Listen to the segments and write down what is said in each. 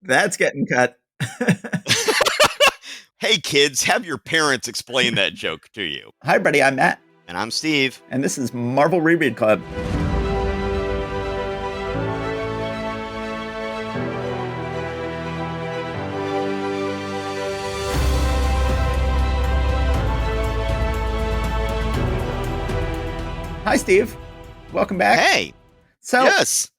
That's getting cut. Hey, kids, have your parents explain that joke to you. Hi, buddy. I'm Matt, And I'm Steve. and this is Marvel Reread Club. Hi, Steve. Welcome back. Hey. So, Yes.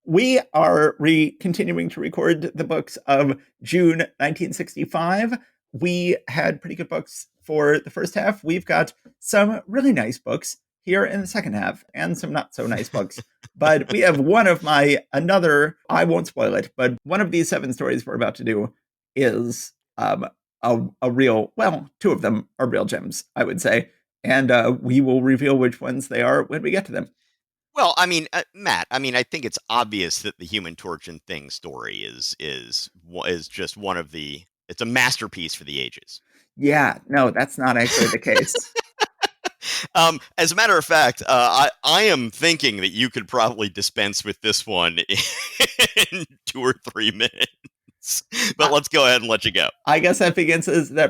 we are continuing to record the books of June 1965. We had pretty good books for the first half. We've got some really nice books here in the second half and some not so nice books. But we have I won't spoil it, but one of these 7 stories we're about to do is a real, well, 2 of them are real gems, I would say. And we will reveal which ones they are when we get to them. Well, I mean, Matt, I think it's obvious that the Human Torch and Thing story is just one of the. It's a masterpiece for the ages. Yeah, no, that's not actually the case. As a matter of fact, I am thinking that you could probably dispense with this one in 2 or 3 minutes. But let's go ahead and let you go. I guess that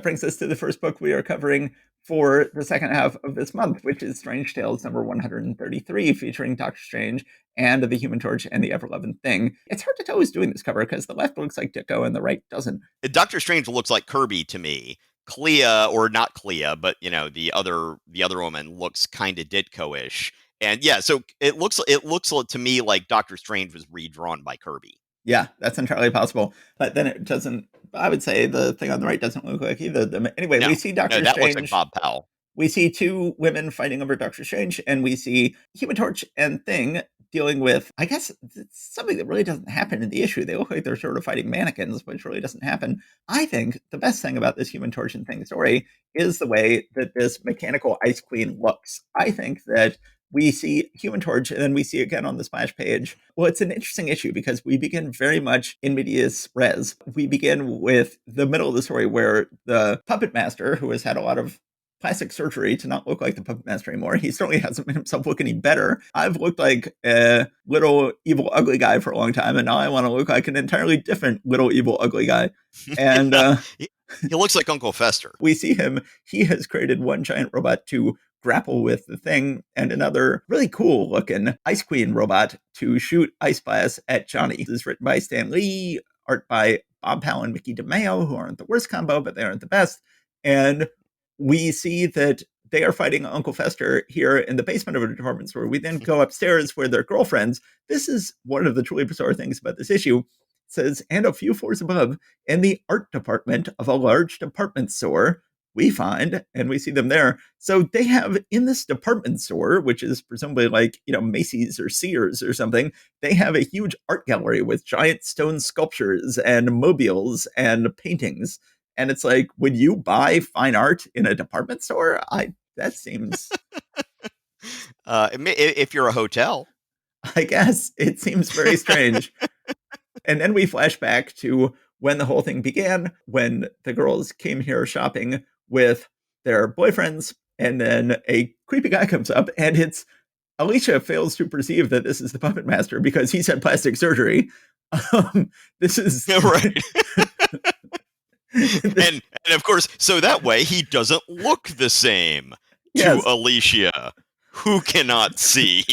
brings us to the first book we are covering for the second half of this month, which is Strange Tales number 133, featuring Doctor Strange and the Human Torch and the Ever-Loving Thing. It's hard to tell who's doing this cover because the left looks like Ditko and the right doesn't. Doctor Strange looks like Kirby to me. Clea, or not Clea, but the other woman looks kind of Ditko-ish. And yeah, so it looks to me like Doctor Strange was redrawn by Kirby. Yeah, that's entirely possible. But then it doesn't. I would say the thing on the right doesn't look like either of them. Anyway, No, we see Doctor that Strange. looks like Bob Powell. We see 2 women fighting over Doctor Strange, and we see Human Torch and Thing dealing with, I guess, it's something that really doesn't happen in the issue. They look like they're sort of fighting mannequins, which really doesn't happen. I think the best thing about this Human Torch and Thing story is the way that this mechanical Ice Queen looks. I think that we see Human Torch, and then we see again on the splash page. Well, it's an interesting issue because we begin very much in medias res. We begin with the middle of the story where the puppet master, who has had a lot of plastic surgery to not look like the puppet master anymore. He certainly hasn't made himself look any better. I've looked like a little evil ugly guy for a long time, and now I want to look like an entirely different little evil ugly guy. And he looks like Uncle Fester. We see him. He has created one giant robot to grapple with the Thing and another really cool looking Ice Queen robot to shoot ice blasts at Johnny. This is written by Stan Lee, art by Bob Powell and Mickey DeMeo, who aren't the worst combo, but they aren't the best. And we see that they are fighting Uncle Fester here in the basement of a department store. We then go upstairs where they're girlfriends. This is one of the truly bizarre things about this issue. It says, and a few floors above, in the art department of a large department store, we find, and we see them there. So they have in this department store, which is presumably like, Macy's or Sears or something, they have a huge art gallery with giant stone sculptures and mobiles and paintings. And it's like, when you buy fine art in a department store, that seems... if you're a hotel. I guess it seems very strange. And then we flash back to when the whole thing began, when the girls came here shopping with their boyfriends, and then a creepy guy comes up, and Alicia fails to perceive that this is the puppet master because he's had plastic surgery. This is... right. and of course, so that way he doesn't look the same to Alicia, who cannot see.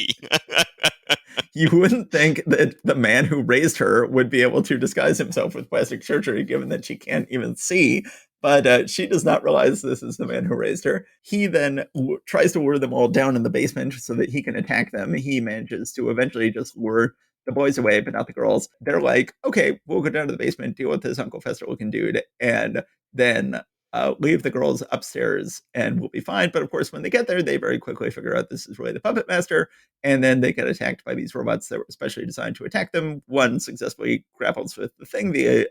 You wouldn't think that the man who raised her would be able to disguise himself with plastic surgery, given that she can't even see. But she does not realize this is the man who raised her. He then tries to lure them all down in the basement so that he can attack them. He manages to eventually just lure the boys away, but not the girls. They're like, okay, we'll go down to the basement, deal with this Uncle Fester looking dude, and then leave the girls upstairs and we'll be fine. But of course, when they get there, they very quickly figure out this is really the puppet master. And then they get attacked by these robots that were especially designed to attack them. One successfully grapples with the Thing. The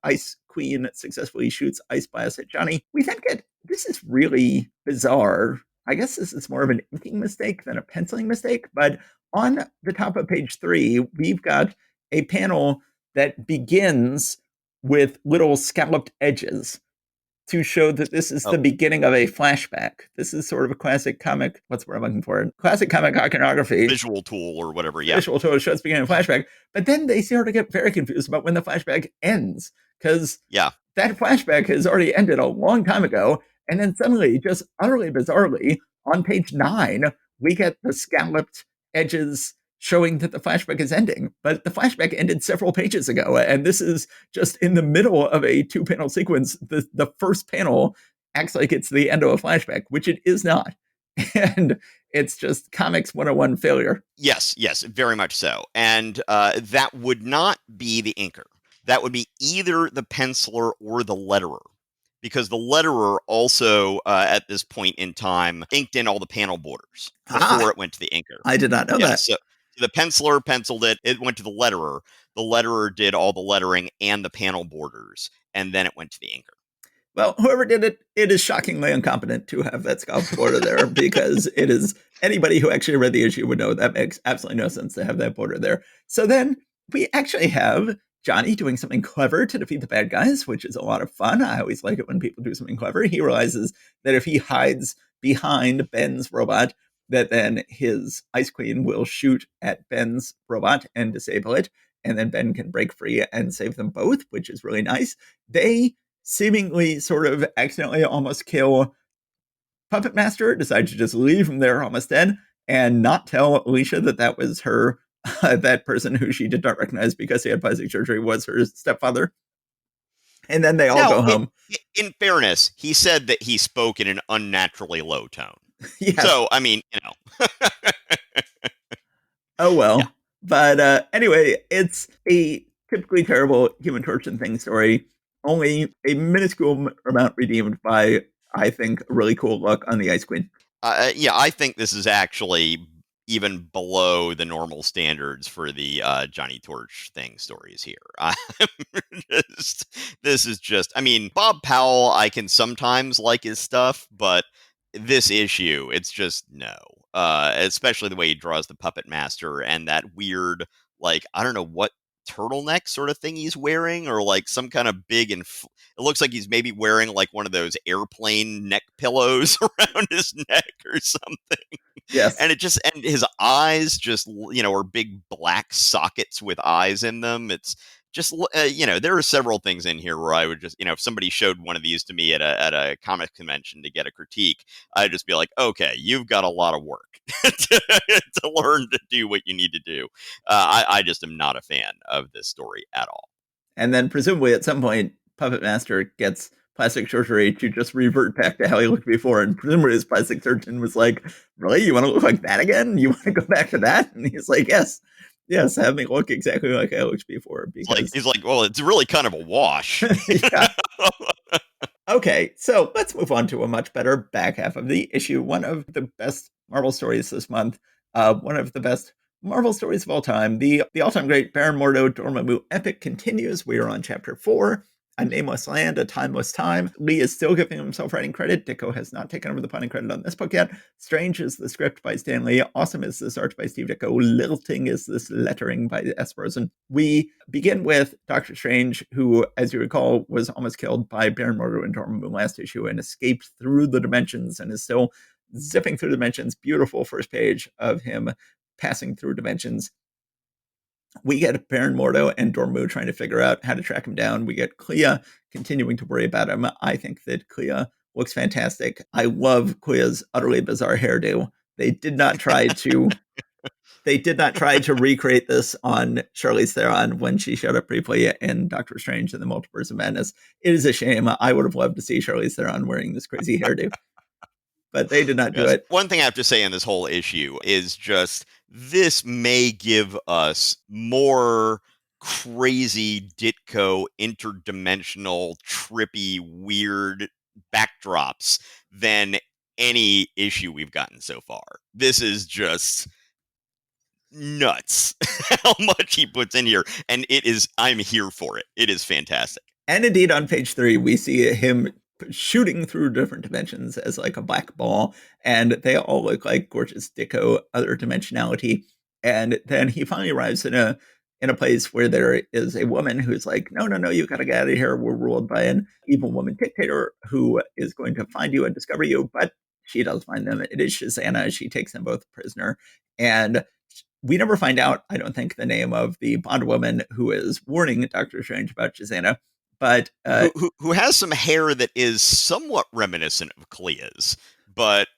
Ice Queen successfully shoots ice blasts at Johnny. We then this is really bizarre. I guess this is more of an inking mistake than a penciling mistake. But on the top of page 3, we've got a panel that begins with little scalloped edges. to show that this is Oh, the beginning of a flashback. This is sort of a classic comic. What's the word I'm looking for? Classic comic iconography. visual tool or whatever. Yeah. Visual tool shows beginning of flashback. But then they sort of get very confused about when the flashback ends because Yeah. that flashback has already ended a long time ago. And then suddenly, just utterly bizarrely, on page 9, we get the scalloped edges showing that the flashback is ending. But the flashback ended several pages ago. And this is just in the middle of a 2-panel sequence. The first panel acts like it's the end of a flashback, which it is not. And it's just comics 101 failure. Yes, very much so. And that would not be the inker. That would be either the penciler or the letterer. Because the letterer also, at this point in time, inked in all the panel borders before it went to the inker. I did not know Yeah, that. so the penciler penciled it. It went to the letterer. The letterer did all the lettering and the panel borders, and then it went to the inker. Well, whoever did it, it is shockingly incompetent to have that scalped border there because it is anybody who actually read the issue would know that makes absolutely no sense to have that border there. So then we actually have Johnny doing something clever to defeat the bad guys, which is a lot of fun. I always like it when people do something clever. He realizes that if he hides behind Ben's robot, that then his Ice Queen will shoot at Ben's robot and disable it. And then Ben can break free and save them both, which is really nice. They seemingly sort of accidentally almost kill Puppet Master, decide to just leave him there almost dead and not tell Alicia that that was her, that person who she did not recognize because he had plastic surgery was her stepfather. And then they all Now, go home. in fairness, he said that he spoke in an unnaturally low tone. Yes. So, I mean, you know. Oh, well. Yeah. But anyway, it's a typically terrible Human Torch and Thing story, only a minuscule amount redeemed by, I think, a really cool look on the Ice Queen. Yeah, I think this is actually even below the normal standards for the Johnny Torch thing stories here. This is just, I mean, Bob Powell, I can sometimes like his stuff, but this issue, it's just no. Especially the way he draws the Puppet Master and that weird, like, I don't know what turtleneck sort of thing he's wearing, or like some kind of big and it looks like he's maybe wearing like one of those airplane neck pillows around his neck or something. Yes. And it just, and his eyes just, you know, are big black sockets with eyes in them. It's just, you know, there are several things in here where I would just, you know, if somebody showed one of these to me at a comic convention to get a critique, I'd just be like, okay, you've got a lot of work to learn to do what you need to do. I just am not a fan of this story at all. And then presumably at some point, Puppet Master gets plastic surgery to just revert back to how he looked before. And presumably his plastic surgeon was like, really? You want to look like that again? You want to go back to that? And he's like, yes. Yes, have me look exactly like I looked before. Because he's like, well, it's really kind of a wash. Yeah. Okay, so let's move on to a much better back half of the issue. One of the best Marvel stories this month. One of the best Marvel stories of all time. The all-time great Baron Mordo Dormammu epic continues. We are on chapter 4. A Nameless Land, A Timeless Time. Lee is still giving himself writing credit. Ditko has not taken over the punning credit on this book yet. Strange is the script by Stan Lee. Awesome is this art by Steve Ditko. Lilting is this lettering by S. Rosen. We begin with Doctor Strange, who, as you recall, was almost killed by Baron Mordo and Dormammu last issue and escaped through the dimensions and is still zipping through dimensions. Beautiful first page of him passing through dimensions. We get Baron Mordo and Dormammu trying to figure out how to track him down. We get Clea continuing to worry about him. I think that Clea looks fantastic. I love Clea's utterly bizarre hairdo. They did not try to recreate this on Charlize Theron when she showed up briefly in Doctor Strange and the Multiverse of Madness. It is a shame. I would have loved to see Charlize Theron wearing this crazy hairdo. But they did not do it. One thing I have to say in this whole issue is just this may give us more crazy Ditko interdimensional trippy weird backdrops than any issue we've gotten so far. This is just nuts how much he puts in here, and I'm here for it. It is fantastic. And indeed, on page 3, we see him shooting through different dimensions as like a black ball, and they all look like gorgeous Ditko other dimensionality. And then he finally arrives in a in a place where there is a woman who's like, no, no, no, you got to get out of here. We're ruled by an evil woman dictator who is going to find you and discover you. But she does find them. It is Shazana. She takes them both prisoner. And we never find out, I don't think, the name of the Bond woman who is warning Doctor Strange about Shazana. But who has some hair that is somewhat reminiscent of Clea's, but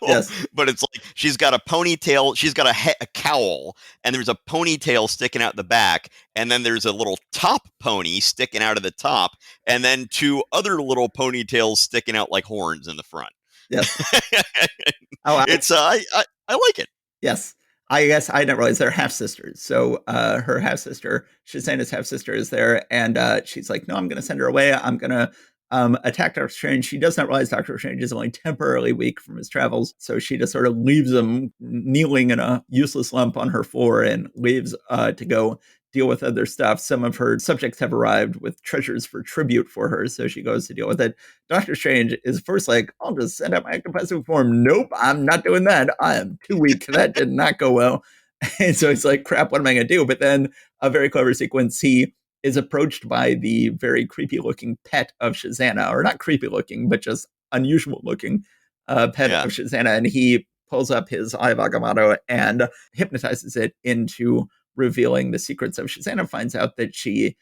yes, but it's like she's got a ponytail, she's got a cowl, and there's a ponytail sticking out the back, and then there's a little top pony sticking out of the top, and then two other little ponytails sticking out like horns in the front. yes. Oh, It's I like it. Yes. I guess I didn't realize they're half sisters. So her half sister, Shazana's half sister, is there, and she's like, "No, I'm going to send her away. I'm going to attack Doctor Strange." She does not realize Doctor Strange is only temporarily weak from his travels, so she just sort of leaves him kneeling in a useless lump on her floor and leaves to go deal with other stuff. Some of her subjects have arrived with treasures for tribute for her, so she goes to deal with it. Doctor Strange is first like, I'll just send out my ectoplasmic form. Nope, I'm not doing that. I am too weak. That did not go well. And so he's like, crap, what am I going to do? But then a very clever sequence, he is approached by the very creepy looking pet of Shazana, or not creepy looking, but just unusual looking pet of Shazana. And he pulls up his Eye of Agamotto and hypnotizes it into revealing the secrets of Shazana. Finds out that she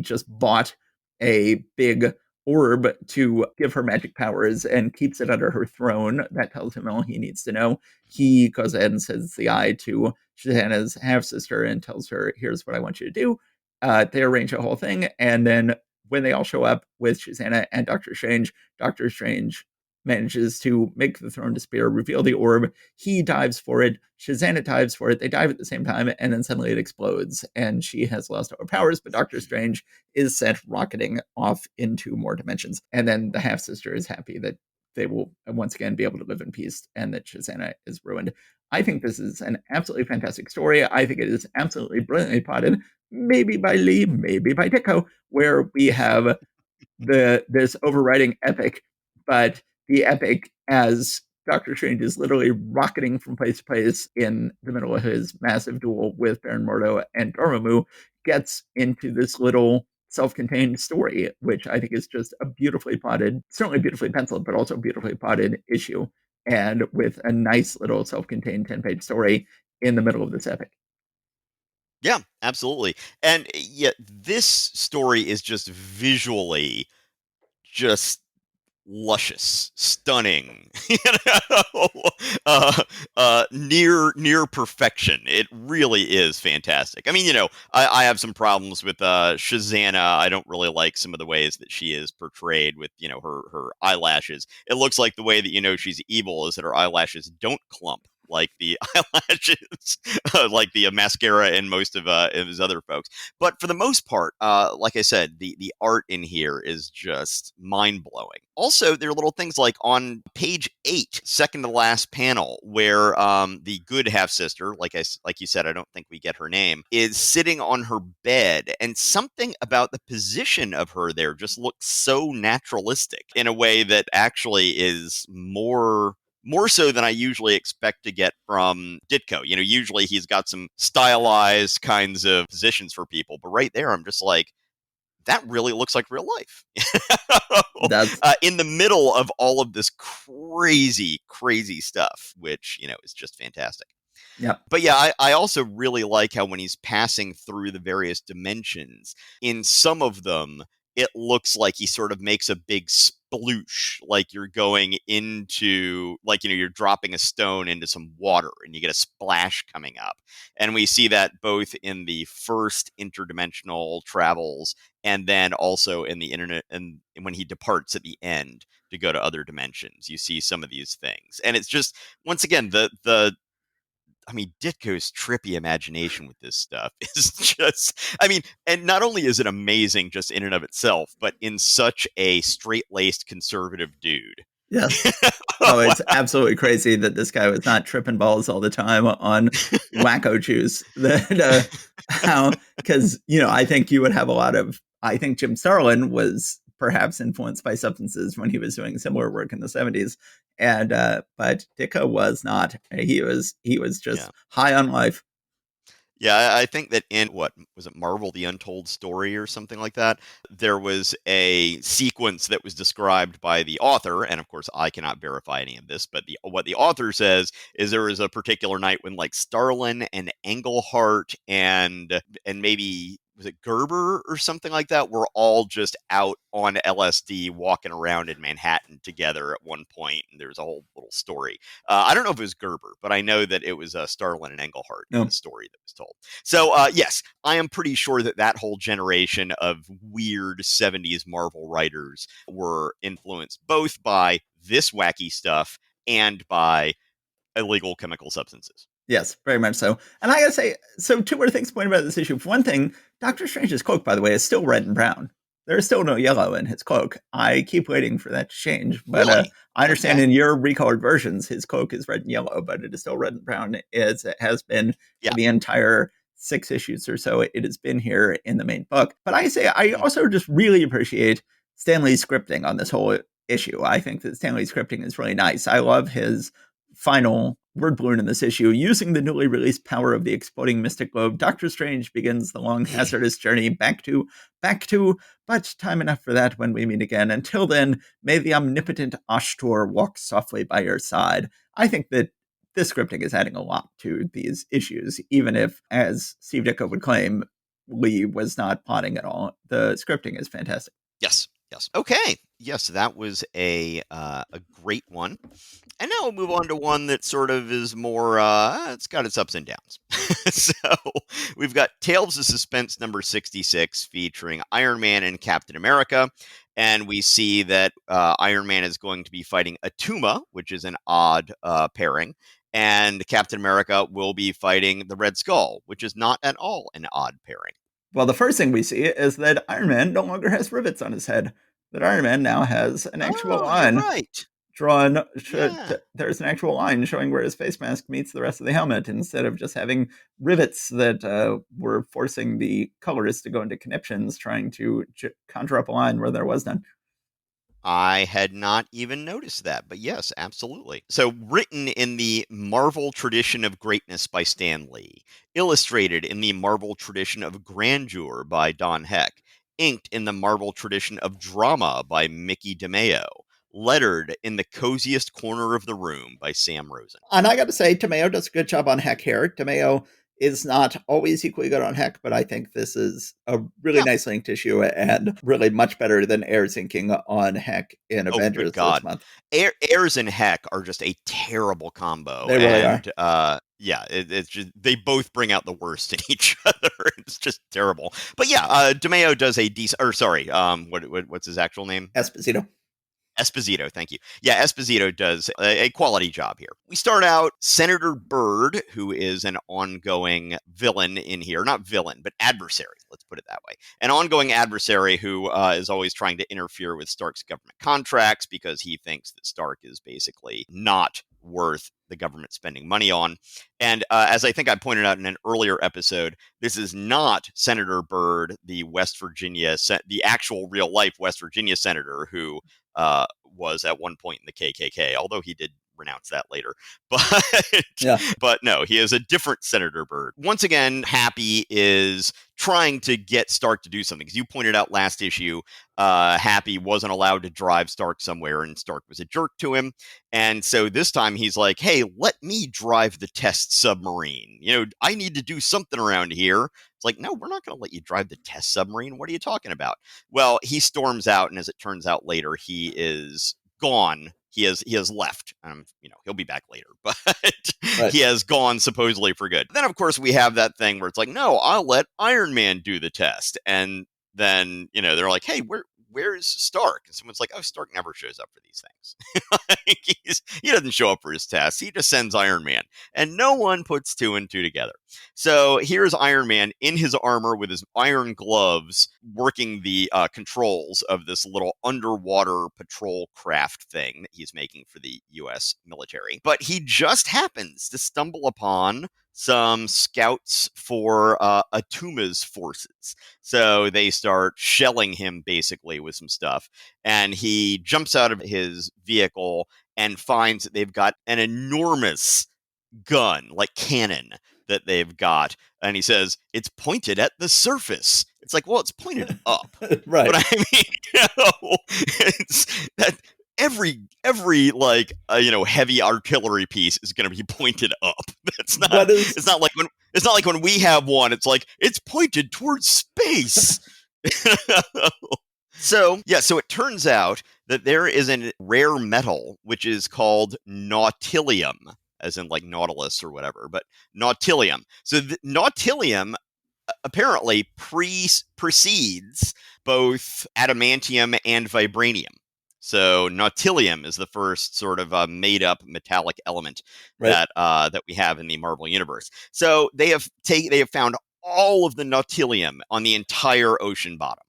just bought a big orb to give her magic powers and keeps it under her throne. That tells him all he needs to know. He goes ahead and sends the eye to Shazana's half-sister and tells her, here's what I want you to do. They arrange a whole thing, and then when they all show up with Shazana and Doctor Strange manages to make the throne disappear, reveal the orb. He dives for it. Shazana dives for it. They dive at the same time, and then suddenly it explodes, and she has lost all her powers, but Doctor Strange is sent rocketing off into more dimensions. And then the half-sister is happy that they will once again be able to live in peace and that Shazana is ruined. I think this is an absolutely fantastic story. I think it is absolutely brilliantly plotted, maybe by Lee, maybe by Ditko, where we have this overriding epic, but the epic as Doctor Strange is literally rocketing from place to place in the middle of his massive duel with Baron Mordo and Dormammu gets into this little self-contained story, which I think is just a beautifully plotted, certainly beautifully penciled, but also beautifully plotted issue, and with a nice little self-contained 10-page story in the middle of this epic. Yeah, absolutely. And yet this story is just visually just luscious, stunning, you know, near perfection. It really is fantastic. I mean, you know, I have some problems with Shazana. I don't really like some of the ways that she is portrayed with, you know, her eyelashes. It looks like the way that you know she's evil is that her eyelashes don't clump like the eyelashes, like the mascara in most of his other folks. But for the most part, like I said, the art in here is just mind blowing. Also, there are little things like on page 8, second to last panel, where the good half sister, like you said, I don't think we get her name, is sitting on her bed, and something about the position of her there just looks so naturalistic in a way that actually is more so than I usually expect to get from Ditko. You know, usually he's got some stylized kinds of positions for people, but right there, I'm just like, that really looks like real life. In the middle of all of this crazy, crazy stuff, which, you know, is just fantastic. Yeah. But yeah, I also really like how when he's passing through the various dimensions, in some of them, it looks like he sort of makes a big sploosh, like you're going into, like, you know, you're dropping a stone into some water and you get a splash coming up. And we see that both in the first interdimensional travels and then also in the internet, and when he departs at the end to go to other dimensions, you see some of these things. And it's just, once again, I mean, Ditko's trippy imagination with this stuff is just, I mean, and not only is it amazing just in and of itself, but in such a straight-laced conservative dude. Yes. Oh, it's absolutely crazy that this guy was not tripping balls all the time on wacko juice. That how, because, you know, I think you would have a lot of, I think Jim Starlin was perhaps influenced by substances when he was doing similar work in the 70s. And but Ditko was not. He was just high on life. Yeah, I think that in what was it, Marvel the Untold Story or something like that, there was a sequence that was described by the author, and of course I cannot verify any of this, but what the author says is there was a particular night when like Starlin and Englehart and maybe was it Gerber or something like that were all just out on LSD walking around in Manhattan together at one point, and there was a whole little story. I don't know if it was Gerber, but I know that it was Starlin and Englehart in the No. story that was told. So, yes, I am pretty sure that that whole generation of weird 70s Marvel writers were influenced both by this wacky stuff and by illegal chemical substances. Yes, very much so. And I gotta say, so two more things point about this issue. For one thing, Doctor Strange's cloak, by the way, is still red and brown. There is still no yellow in his cloak. I keep waiting for that to change, but Really? I understand Okay. in your recolored versions, his cloak is red and yellow, but it is still red and brown as it has been Yeah. for the entire 6 issues or so it has been here in the main book. But I say I Mm. also just really appreciate Stanley's scripting on this whole issue. I think that Stanley's scripting is really nice. I love his final word balloon in this issue. Using the newly released power of the exploding mystic globe, Doctor Strange begins the long hazardous journey back to, but time enough for that when we meet again. Until then, may the omnipotent Ashtor walk softly by your side. I think that this scripting is adding a lot to these issues, even if, as Steve Ditko would claim, Lee was not plotting at all. The scripting is fantastic. Yes. Yes. Okay. Yes, that was a great one. And now we'll move on to one that sort of is more, it's got its ups and downs. So we've got Tales of Suspense number 66 featuring Iron Man and Captain America. And we see that Iron Man is going to be fighting Atuma, which is an odd pairing. And Captain America will be fighting the Red Skull, which is not at all an odd pairing. Well, the first thing we see is that Iron Man no longer has rivets on his head. That Iron Man now has an actual Oh, you're line right. drawn. Yeah. There's an actual line showing where his face mask meets the rest of the helmet instead of just having rivets that were forcing the colorist to go into conniptions trying to conjure up a line where there was none. I had not even noticed that, but yes, absolutely. So, written in the Marvel tradition of greatness by Stan Lee, illustrated in the Marvel tradition of grandeur by Don Heck, inked in the Marvel tradition of drama by Mickey DeMeo, lettered in the coziest corner of the room by Sam Rosen. And I got to say, Tomeo does a good job on Heck here. Tomeo is not always equally good on Heck, but I think this is a really Yeah. nice linked issue and really much better than Air's inking on Heck in Oh, good Avengers this God. month. Airs and Heck are just a terrible combo. They really are. And yeah, it's just, they both bring out the worst in each other. It's just terrible. But yeah, DeMeo does a decent, or sorry, what's his actual name? Esposito. Esposito, thank you. Yeah, Esposito does a quality job here. We start out Senator Byrd, who is an ongoing villain in here. Not villain, but adversary. Let's put it that way. An ongoing adversary who is always trying to interfere with Stark's government contracts because he thinks that Stark is basically not worth the government spending money on. And as I think I pointed out in an earlier episode, this is not Senator Byrd, the West Virginia, the actual real life West Virginia senator who was at one point in the KKK, although he did renounce that later. But Yeah. but no, he is a different Senator Byrd. Once again, Happy is trying to get Stark to do something. Because you pointed out last issue, Happy wasn't allowed to drive Stark somewhere, and Stark was a jerk to him. And so this time he's like, "Hey, let me drive the test submarine. You know, I need to do something around here." It's like, "No, we're not going to let you drive the test submarine. What are you talking about?" Well, he storms out, and as it turns out later, he is gone. He has left. He'll be back later, but Right. he has gone supposedly for good. Then, of course, we have that thing where it's like, no, I'll let Iron Man do the test, and then they're like, hey, where's Stark? And someone's like, oh, Stark never shows up for these things. Like, he doesn't show up for his tests. He just sends Iron Man, and no one puts two and two together. So here's Iron Man in his armor with his iron gloves, working the controls of this little underwater patrol craft thing that he's making for the U.S. military. But he just happens to stumble upon some scouts for Atuma's forces. So they start shelling him basically with some stuff. And he jumps out of his vehicle and finds that they've got an enormous gun, like cannon, that they've got, and he says it's pointed at the surface. It's like, well, it's pointed up, but Right. I mean, it's that every like heavy artillery piece is going to be pointed up. That's not. What is It's not like when we have one. It's like it's pointed towards space. So, yeah, so it turns out that there is a rare metal which is called Nautilium, as in like Nautilus or whatever, but Nautilium. So, Nautilium apparently precedes both adamantium and vibranium. So, Nautilium is the first sort of made up metallic element right? that we have in the Marvel universe. So, they have found all of the Nautilium on the entire ocean bottom,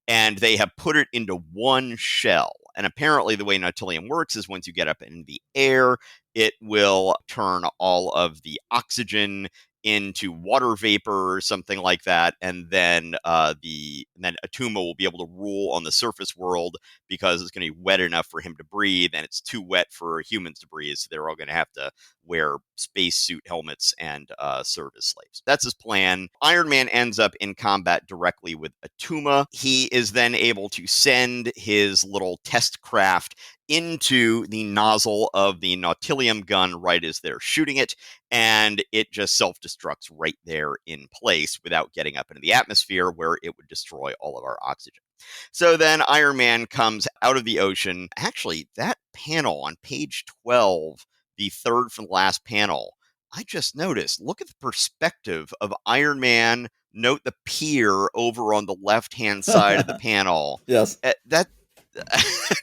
and they have put it into one shell. And apparently, the way Nautilium works is once you get up in the air, it will turn all of the oxygen into water vapor or something like that, and then Atuma will be able to rule on the surface world because it's going to be wet enough for him to breathe, and it's too wet for humans to breathe, so they're all going to have to wear spacesuit helmets and serve as slaves. That's his plan. Iron Man ends up in combat directly with Atuma. He is then able to send his little test craft into the nozzle of the Nautilium gun right as they're shooting it, and it just self-destructs right there in place without getting up into the atmosphere where it would destroy all of our oxygen. So then Iron Man comes out of the ocean. Actually, that panel on page 12, the third from the last panel, I just noticed, look at the perspective of Iron Man. Note the pier over on the left-hand side of the panel. Yes. That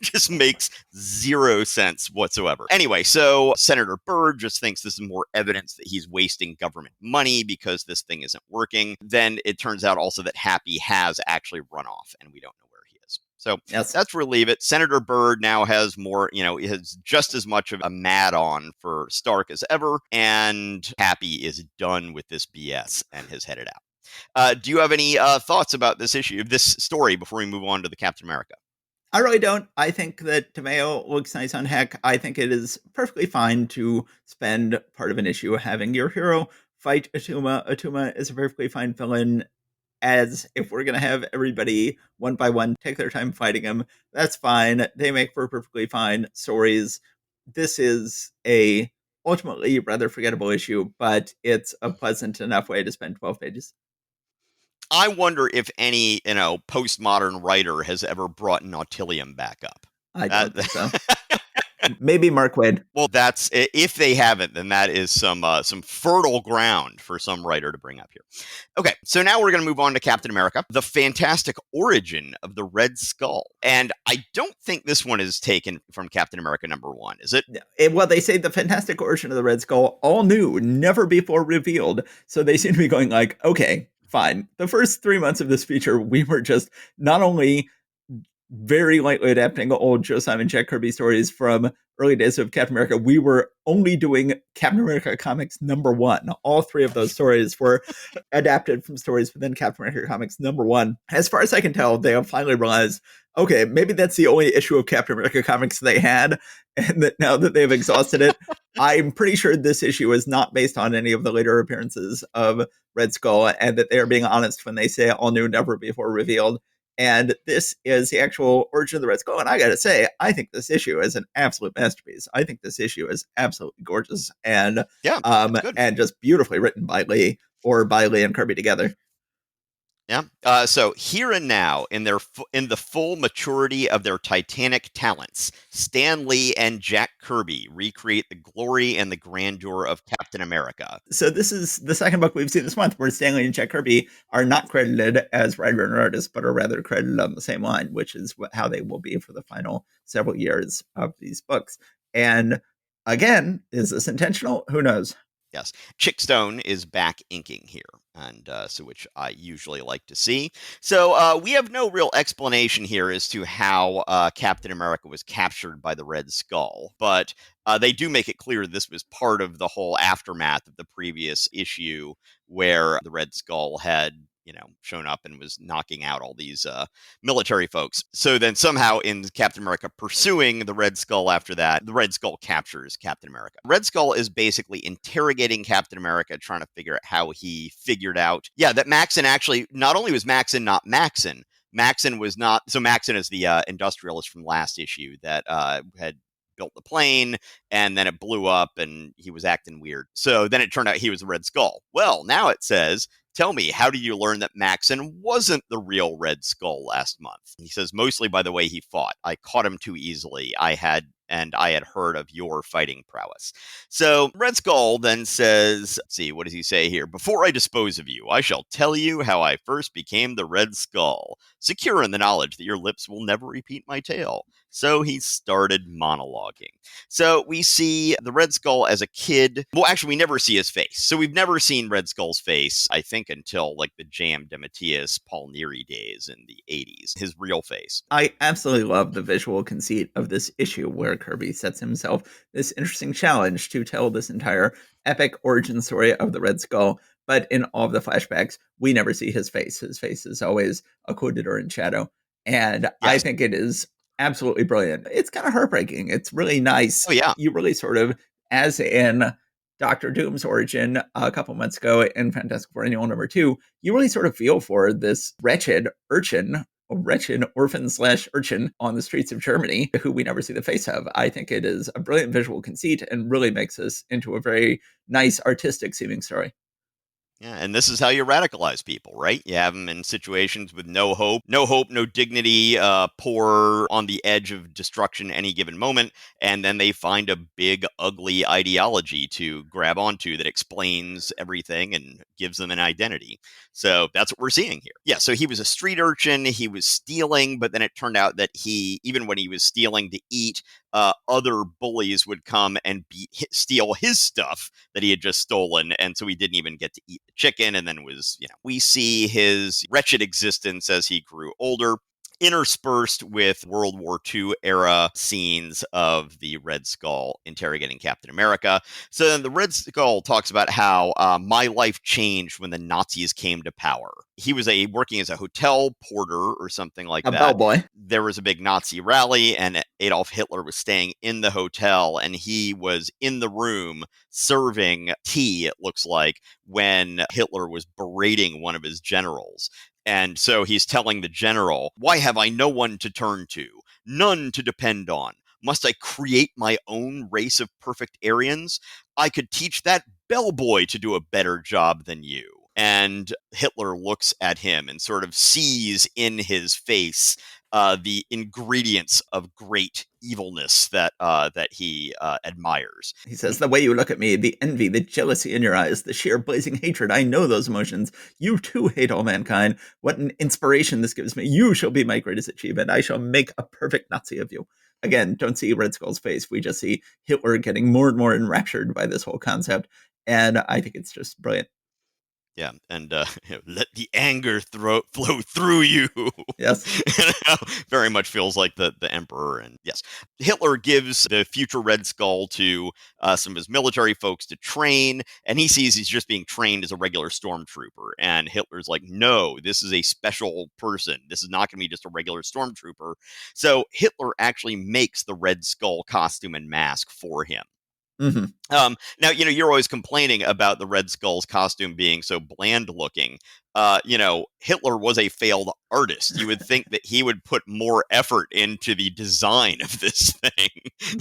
just makes zero sense whatsoever. Anyway, so Senator Byrd just thinks this is more evidence that he's wasting government money because this thing isn't working. Then it turns out also that Happy has actually run off, and we don't know where he is. So Yes. that's Relieve It. Senator Byrd now has more, has just as much of a mad on for Stark as ever, and Happy is done with this BS and has headed out. Do you have any thoughts about this story, before we move on to the Captain America? I really don't. I think that Tomeo looks nice on Heck. I think it is perfectly fine to spend part of an issue having your hero fight Atuma. Atuma is a perfectly fine villain. As if we're going to have everybody one by one take their time fighting him, that's fine. They make for perfectly fine stories. This is a ultimately rather forgettable issue, but it's a pleasant enough way to spend 12 pages. I wonder if any, postmodern writer has ever brought Nautilium back up. I don't think so. Maybe Mark Waid. Well, that's, if they haven't, then that is some fertile ground for some writer to bring up here. Okay, so now we're going to move on to Captain America, the fantastic origin of the Red Skull. And I don't think this one is taken from Captain America #1, is it? Well, they say the fantastic origin of the Red Skull, all new, never before revealed. So they seem to be going like, okay, fine. The first 3 months of this feature, we were just not only very lightly adapting old Joe Simon, Jack Kirby stories from early days of Captain America, we were only doing Captain America Comics #1. All three of those stories were adapted from stories within Captain America Comics #1. As far as I can tell, they have finally realized, okay, maybe that's the only issue of Captain America Comics they had, and that now that they've exhausted it, I'm pretty sure this issue is not based on any of the later appearances of Red Skull, and that they are being honest when they say all new, never before revealed. And this is the actual origin of the Red Skull. And I got to say, I think this issue is an absolute masterpiece. I think this issue is absolutely gorgeous and Yeah, good. and just beautifully written by Lee and Kirby together. Yeah. So here and now, in the full maturity of their titanic talents, Stan Lee and Jack Kirby recreate the glory and the grandeur of Captain America. So this is the second book we've seen this month where Stan Lee and Jack Kirby are not credited as writer and artist, but are rather credited on the same line, which is how they will be for the final several years of these books. And again, is this intentional? Who knows? Yes. Chick Stone is back inking here, and so which I usually like to see. So we have no real explanation here as to how Captain America was captured by the Red Skull, but they do make it clear this was part of the whole aftermath of the previous issue where the Red Skull had shown up and was knocking out all these military folks. So then somehow in Captain America pursuing the Red Skull after that, the Red Skull captures Captain America. Red Skull is basically interrogating Captain America, trying to figure out how he figured out, that Maxon actually, not only was Maxon not Maxon, Maxon was not, so Maxon is the industrialist from last issue that had built the plane, and then it blew up and he was acting weird. So then it turned out he was the Red Skull. Well, now it says, tell me, how did you learn that Maxon wasn't the real Red Skull last month? He says, mostly by the way he fought. I caught him too easily. I had heard of your fighting prowess. So Red Skull then says, let's see, what does he say here? Before I dispose of you, I shall tell you how I first became the Red Skull, secure in the knowledge that your lips will never repeat my tale. So he started monologuing. So we see the Red Skull as a kid. Well, actually, we never see his face. So we've never seen Red Skull's face, I think, until like the J.M. DeMatteis, Paul Neary days in the 80s, his real face. I absolutely love the visual conceit of this issue where Kirby sets himself this interesting challenge to tell this entire epic origin story of the Red Skull. But in all of the flashbacks, we never see his face. His face is always occluded or in shadow. And I think it is absolutely brilliant. It's kind of heartbreaking. It's really nice. Oh, yeah. You really sort of, as in Doctor Doom's origin a couple months ago in Fantastic Four Annual #2, you really sort of feel for this wretched urchin, a wretched orphan/urchin on the streets of Germany who we never see the face of. I think it is a brilliant visual conceit and really makes this into a very nice artistic seeming story. Yeah, and this is how you radicalize people, right? You have them in situations with no hope, no dignity, poor, on the edge of destruction any given moment, and then they find a big, ugly ideology to grab onto that explains everything and gives them an identity. So that's what we're seeing here. Yeah, so he was a street urchin, he was stealing, but then it turned out that even when he was stealing to eat, other bullies would come and steal his stuff that he had just stolen, and so he didn't even get to eat the chicken, and then we see his wretched existence as he grew older, interspersed with World War II era scenes of the Red Skull interrogating Captain America. So then the Red Skull talks about how my life changed when the Nazis came to power. He was working as a hotel porter or something like that. A bellboy. There was a big Nazi rally, and Adolf Hitler was staying in the hotel, and he was in the room serving tea, it looks like, when Hitler was berating one of his generals. And so he's telling the general, why have I no one to turn to? None to depend on. Must I create my own race of perfect Aryans? I could teach that bellboy to do a better job than you. And Hitler looks at him and sort of sees in his face the ingredients of great evilness that he admires. He says, the way you look at me, the envy, the jealousy in your eyes, the sheer blazing hatred, I know those emotions. You too hate all mankind. What an inspiration this gives me. You shall be my greatest achievement. I shall make a perfect Nazi of you. Again, don't see Red Skull's face. We just see Hitler getting more and more enraptured by this whole concept. And I think it's just brilliant. Yeah, and let the anger flow through you. Yes. Very much feels like the Emperor. And yes, Hitler gives the future Red Skull to some of his military folks to train, and he sees he's just being trained as a regular stormtrooper. And Hitler's like, no, this is a special person. This is not going to be just a regular stormtrooper. So Hitler actually makes the Red Skull costume and mask for him. Mm-hmm. Now, you're always complaining about the Red Skull's costume being so bland looking. Hitler was a failed artist. You would think that he would put more effort into the design of this thing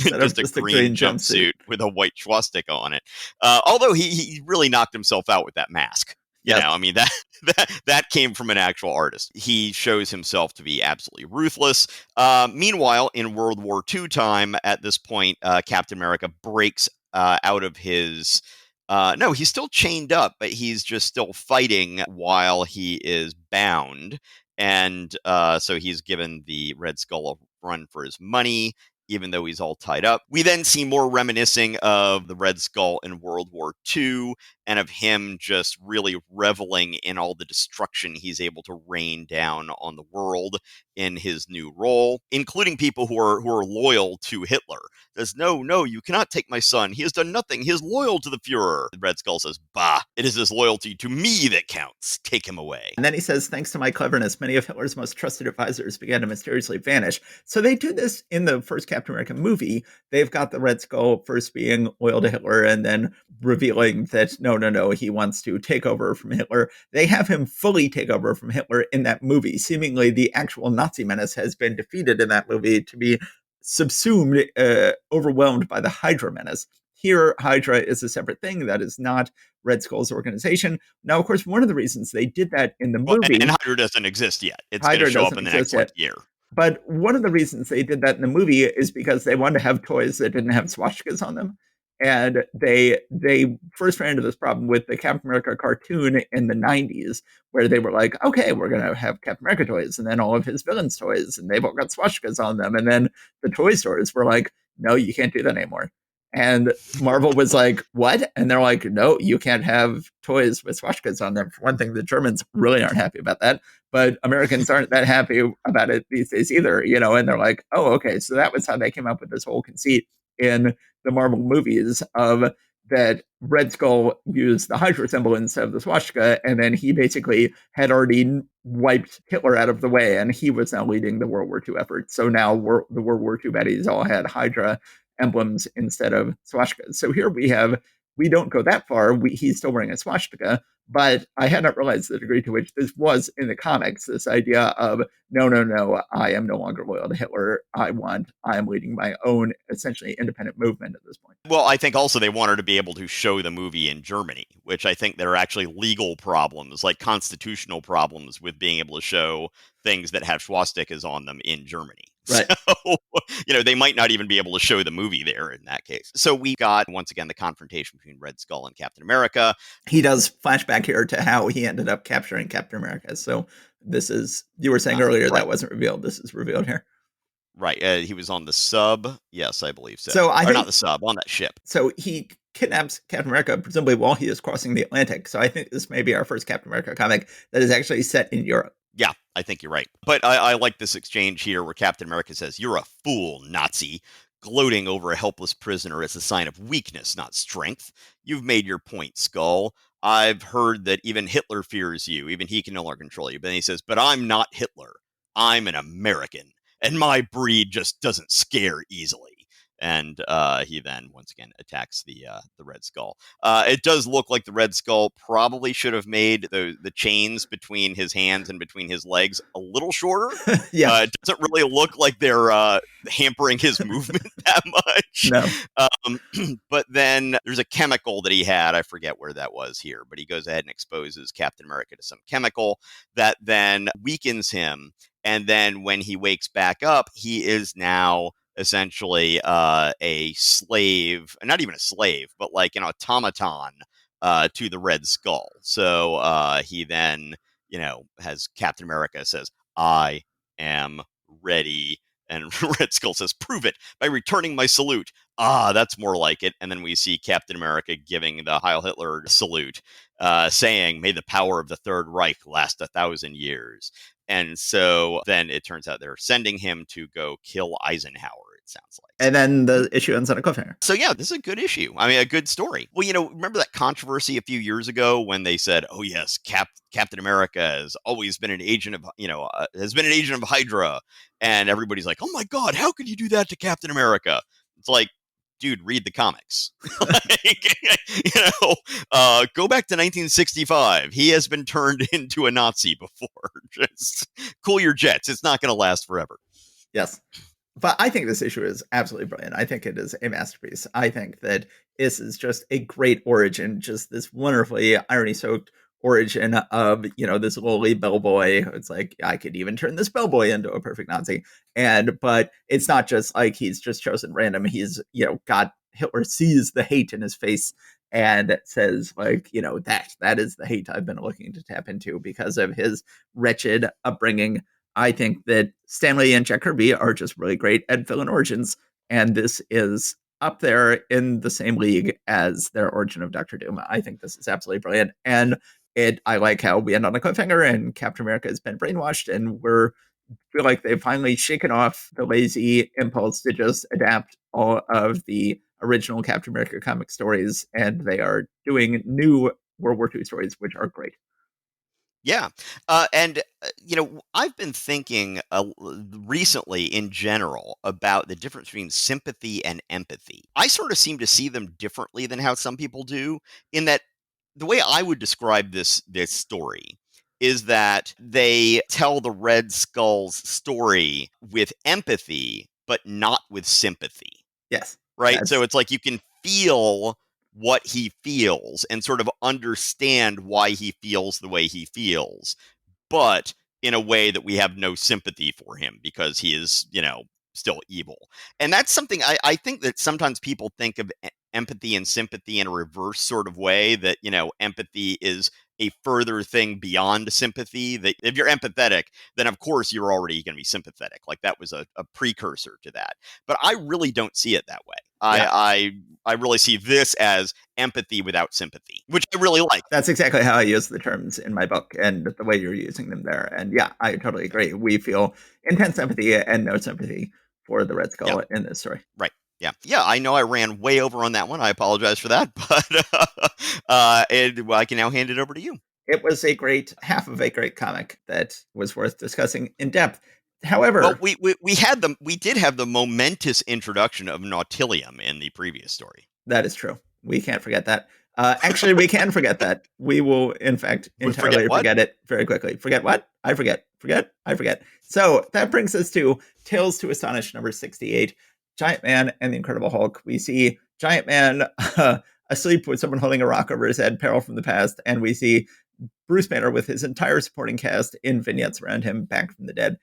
than just a green jumpsuit with a white swastika on it. Although he really knocked himself out with that mask. That came from an actual artist. He shows himself to be absolutely ruthless. Meanwhile, in World War II time, at this point, Captain America breaks out of his... no, he's still chained up, but he's just still fighting while he is bound. And so he's given the Red Skull a run for his money. even though he's all tied up. We then see more reminiscing of the Red Skull in World War II and of him just really reveling in all the destruction he's able to rain down on the world in his new role, including people who are loyal to Hitler. Says, no, you cannot take my son. He has done nothing. He is loyal to the Fuhrer. The Red Skull says, bah, it is his loyalty to me that counts. Take him away. And then he says, thanks to my cleverness, many of Hitler's most trusted advisors began to mysteriously vanish. So they do this in the first Captain America movie. They've got the Red Skull first being loyal to Hitler and then revealing that no, he wants to take over from Hitler. They have him fully take over from Hitler in that movie. Seemingly the actual Nazi menace has been defeated in that movie to be subsumed, overwhelmed by the Hydra menace. Here, Hydra is a separate thing that is not Red Skull's organization. Now, of course, one of the reasons they did that in the movie... And Hydra doesn't exist yet. It's going to show up in the next year. But one of the reasons they did that in the movie is because they wanted to have toys that didn't have swastikas on them. And they first ran into this problem with the Captain America cartoon in the 90s, where they were like, okay, we're going to have Captain America toys, and then all of his villains' toys, and they've all got swastikas on them. And then the toy stores were like, no, you can't do that anymore. And Marvel was like, what? And they're like, no, you can't have toys with swastikas on them. For one thing, the Germans really aren't happy about that, but Americans aren't that happy about it these days either, and they're like, oh, okay. So that was how they came up with this whole conceit in the Marvel movies of that Red Skull used the Hydra symbol instead of the swastika, and then he basically had already wiped Hitler out of the way, and he was now leading the World War II effort. So now the World War II baddies all had Hydra emblems instead of swastikas. So here we don't go that far. He's still wearing a swastika, but I had not realized the degree to which this was in the comics, this idea of, no, I am no longer loyal to Hitler. I am leading my own, essentially independent movement at this point. Well, I think also they wanted to be able to show the movie in Germany, which I think there are actually legal problems, like constitutional problems with being able to show things that have swastikas on them in Germany. Right. So, they might not even be able to show the movie there in that case. So we got, once again, the confrontation between Red Skull and Captain America. He does flashback here to how he ended up capturing Captain America. So this is, you were saying earlier, right, that wasn't revealed. This is revealed here. Right. He was on the sub. Yes, I believe so. So I think, not the sub, on that ship. So he kidnaps Captain America, presumably while he is crossing the Atlantic. So I think this may be our first Captain America comic that is actually set in Europe. Yeah, I think you're right. But I like this exchange here where Captain America says, "You're a fool, Nazi. Gloating over a helpless prisoner is a sign of weakness, not strength. You've made your point, Skull. I've heard that even Hitler fears you. Even he can no longer control you." But then he says, "But I'm not Hitler. I'm an American. And my breed just doesn't scare easily." And he then once again attacks the Red Skull. It does look like the Red Skull probably should have made the chains between his hands and between his legs a little shorter. Yeah, it doesn't really look like they're hampering his movement that much. No. But then there's a chemical that he had. I forget where that was here, but he goes ahead and exposes Captain America to some chemical that then weakens him. And then when he wakes back up, he is now essentially a slave, not even a slave, but like an automaton to the Red Skull. So he then, has Captain America says, "I am ready." And Red Skull says, "Prove it by returning my salute." Ah, that's more like it. And then we see Captain America giving the Heil Hitler salute, saying, "May the power of the Third Reich last 1,000 years." And so then it turns out they're sending him to go kill Eisenhower, it sounds like. And then the issue ends on a cliffhanger. So yeah, this is a good issue. I mean, a good story. Well, remember that controversy a few years ago when they said, "Oh yes, Captain America has always been an agent of, has been an agent of Hydra," and everybody's like, "Oh my God, how could you do that to Captain America?" It's like, dude, read the comics. Go back to 1965. He has been turned into a Nazi before. Just cool your jets. It's not going to last forever. Yes. But I think this issue is absolutely brilliant. I think it is a masterpiece. I think that this is just a great origin, just this wonderfully irony-soaked origin of, this lowly bellboy. It's like, I could even turn this bellboy into a perfect Nazi. But it's not just like he's just chosen random. He's, got Hitler sees the hate in his face and says, like, that is the hate I've been looking to tap into because of his wretched upbringing. I think that Stan Lee and Jack Kirby are just really great at villain origins. and this is up there in the same league as their Origin of Doctor Doom. I think this is absolutely brilliant, and I like how we end on a cliffhanger, and Captain America has been brainwashed, and we're feel like they've finally shaken off the lazy impulse to just adapt all of the original Captain America comic stories, and they are doing new World War II stories, which are great. Yeah. And, I've been thinking recently in general about the difference between sympathy and empathy. I sort of seem to see them differently than how some people do, in that the way I would describe this story is that they tell the Red Skull's story with empathy, but not with sympathy. Yes, Right? So that's it's like you can feel what he feels and sort of understand why he feels the way he feels, but in a way that we have no sympathy for him because he is, still evil. And that's something I think that sometimes people think of empathy and sympathy in a reverse sort of way, that, empathy is a further thing beyond sympathy. That if you're empathetic, then of course you're already going to be sympathetic. Like that was a precursor to that. But I really don't see it that way. yeah. I really see this as empathy without sympathy, which I really like. That's exactly how I use the terms in my book and the way you're using them there. And yeah, I totally agree. We feel intense empathy and no sympathy for the Red Yeah. Skull in this story. Right. Yeah. Yeah. I know I ran way over on that one. I apologize for that, but I can now hand it over to you. It was a great half of a great comic that was worth discussing in depth. Well, However, we did have the momentous introduction of Nautilium in the previous story. that is true. We can't forget that. Actually, we can forget that. We will, in fact, We forget entirely what? forget it very quickly. Forget what? I forget. Forget? I forget. So that brings us to Tales to Astonish number 68, Giant Man and the Incredible Hulk. We see Giant Man asleep with someone holding a rock over his head, peril from the past, and we see Bruce Banner with his entire supporting cast in vignettes around him, back from the dead.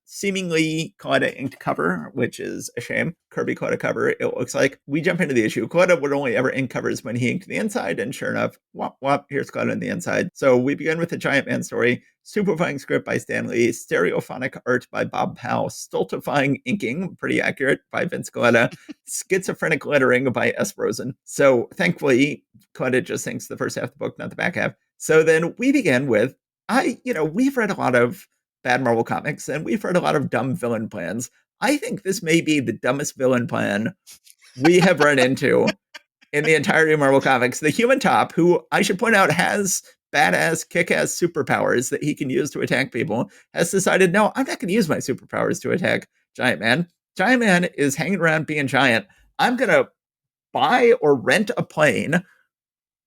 Seemingly Coletta inked cover, which is a shame. Kirby Coletta cover, it looks like. We jump into the issue. Coletta would only ever ink covers when he inked the inside, and sure enough, whop, whop, here's Coletta on the inside. So we begin with the Giant Man story. Stupefying script by Stan Lee, stereophonic art by Bob Powell, stultifying inking, pretty accurate, by Vince Coletta, schizophrenic lettering by S. Rosen. So thankfully, Coletta just thinks the first half of the book, not the back half. So then we begin with, we've read a lot of bad Marvel comics, and we've heard a lot of dumb villain plans. I think this may be the dumbest villain plan we have run into in the entirety of Marvel Comics. The Human Top, who I should point out has badass, kick-ass superpowers that he can use to attack people, has decided, no, I'm not going to use my superpowers to attack Giant Man. Giant Man is hanging around being giant. I'm going to buy or rent a plane,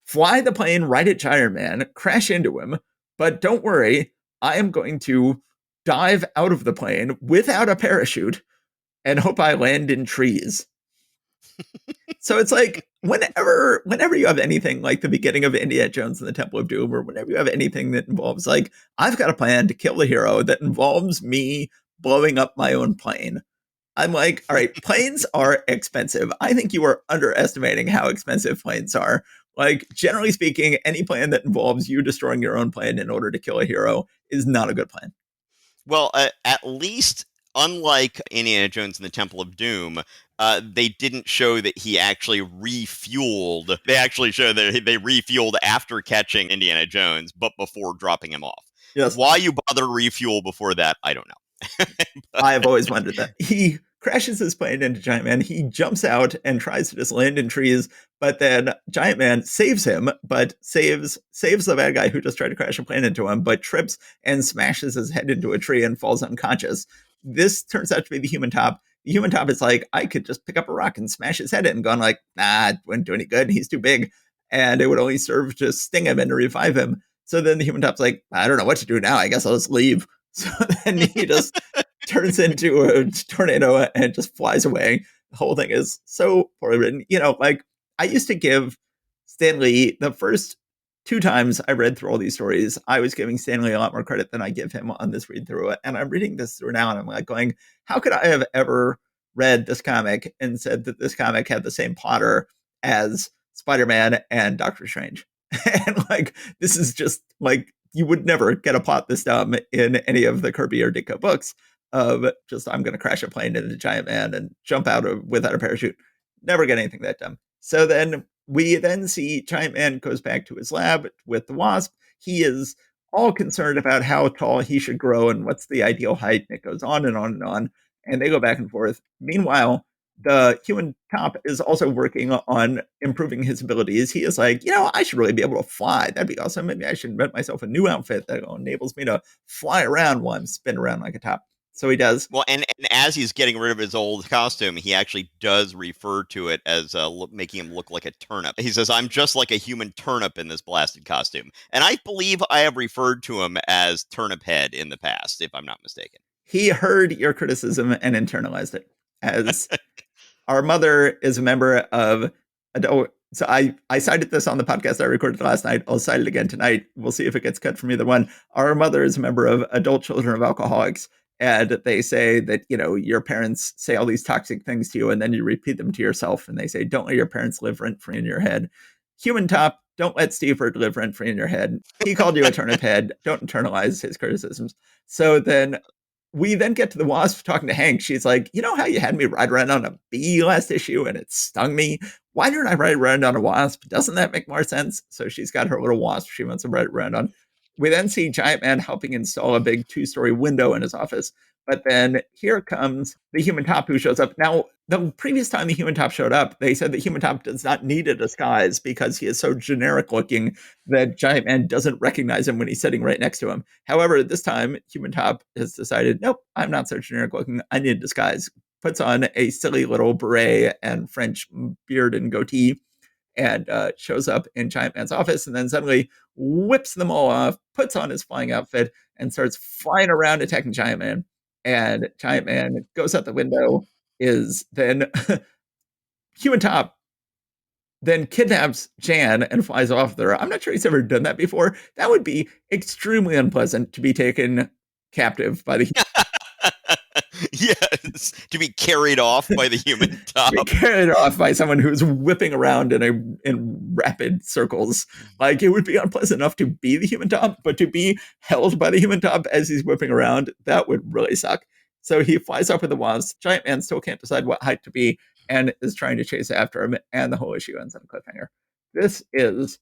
fly the plane right at Giant Man, crash into him, but don't worry, I am going to dive out of the plane without a parachute and hope I land in trees. So it's like whenever you have anything like the beginning of Indiana Jones and the Temple of Doom, or whenever you have anything that involves like, I've got a plan to kill the hero that involves me blowing up my own plane. I'm like, all right, planes are expensive. I think you are underestimating how expensive planes are. Like, generally speaking, any plan that involves you destroying your own plane in order to kill a hero is not a good plan. Well, at least, unlike Indiana Jones and the Temple of Doom, they didn't show that he actually refueled. They actually show that they refueled after catching Indiana Jones, but before dropping him off. Yes. Why you bother refuel before that, I don't know. I've always wondered that. He crashes his plane into Giant Man. He jumps out and tries to just land in trees, but then Giant Man saves him, but saves the bad guy who just tried to crash a plane into him, but trips and smashes his head into a tree and falls unconscious. This turns out to be the Human Top. The Human Top is like, I could just pick up a rock and smash his head in, and gone like, nah, it wouldn't do any good. He's too big. And it would only serve to sting him and to revive him. So then the Human Top's like, I don't know what to do now. I guess I'll just leave. So then he just turns into a tornado and just flies away. The whole thing is so poorly written. Like, I used to give Stan Lee, the first two times I read through all these stories, I was giving Stan Lee a lot more credit than I give him on this read through. And I'm reading this through now, and I'm like going, how could I have ever read this comic and said that this comic had the same plotter as Spider-Man and Doctor Strange? And like, this is just like, you would never get a plot this dumb in any of the Kirby or Ditko books. of just, I'm going to crash a plane into Giant Man and jump out without a parachute. Never get anything that dumb. So then we then see Giant Man goes back to his lab with the Wasp. He is all concerned about how tall he should grow and what's the ideal height. And it goes on and on and on. And they go back and forth. Meanwhile, the human top is also working on improving his abilities. He is like, I should really be able to fly. That'd be awesome. Maybe I should invent myself a new outfit that enables me to fly around while I'm spinning around like a top. So he does. Well, and as he's getting rid of his old costume, he actually does refer to it as making him look like a turnip. He says, "I'm just like a human turnip in this blasted costume," and I believe I have referred to him as Turnip Head in the past, if I'm not mistaken. He heard your criticism and internalized it. As our mother is a member of adult. So I cited this on the podcast I recorded last night. I'll cite it again tonight. We'll see if it gets cut from either one. Our mother is a member of Adult Children of Alcoholics. And they say that, your parents say all these toxic things to you, and then you repeat them to yourself. And they say, don't let your parents live rent free in your head. Human top, don't let Steve live rent free in your head. He called you a turnip head. Don't internalize his criticisms. So then we then get to the Wasp talking to Hank. She's like, you know how you had me ride around on a bee last issue and it stung me? Why didn't I ride around on a wasp? Doesn't that make more sense? So she's got her little wasp she wants to ride around on. We then see Giant Man helping install a big 2-story window in his office. But then here comes the Human Top who shows up. Now, the previous time the Human Top showed up, they said the Human Top does not need a disguise because he is so generic looking that Giant Man doesn't recognize him when he's sitting right next to him. However, this time, Human Top has decided, nope, I'm not so generic looking. I need a disguise. Puts on a silly little beret and French beard and goatee and shows up in Giant Man's office and then suddenly whips them all off, puts on his flying outfit, and starts flying around attacking Giant Man. And Giant Man goes out the window, is then Human Top then kidnaps Jan and flies off there. I'm not sure he's ever done that before. That would be extremely unpleasant to be taken captive by the Yes, to be carried off by the Human Top. to be carried off by someone who's whipping around in rapid circles. Like, it would be unpleasant enough to be the Human Top, but to be held by the Human Top as he's whipping around, that would really suck. So he flies up with the Wasp. Giant Man still can't decide what height to be and is trying to chase after him, and the whole issue ends on a cliffhanger. This is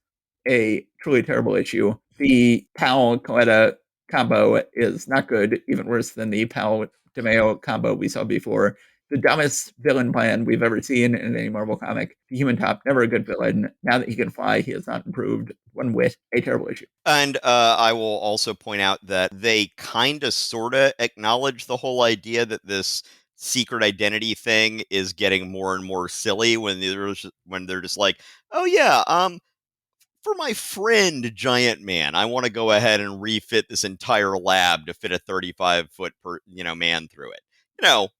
a truly terrible issue. The Powell Coletta combo is not good, even worse than the Powell DeMeo combo we saw before. The dumbest villain plan we've ever seen in any Marvel comic. The Human Top, never a good villain. Now that he can fly, he has not improved one whit. A terrible issue. And I will also point out that they kind of sort of acknowledge the whole idea that this secret identity thing is getting more and more silly when they're just like, oh yeah, for my friend Giant Man, I want to go ahead and refit this entire lab to fit a 35-foot man through it. Not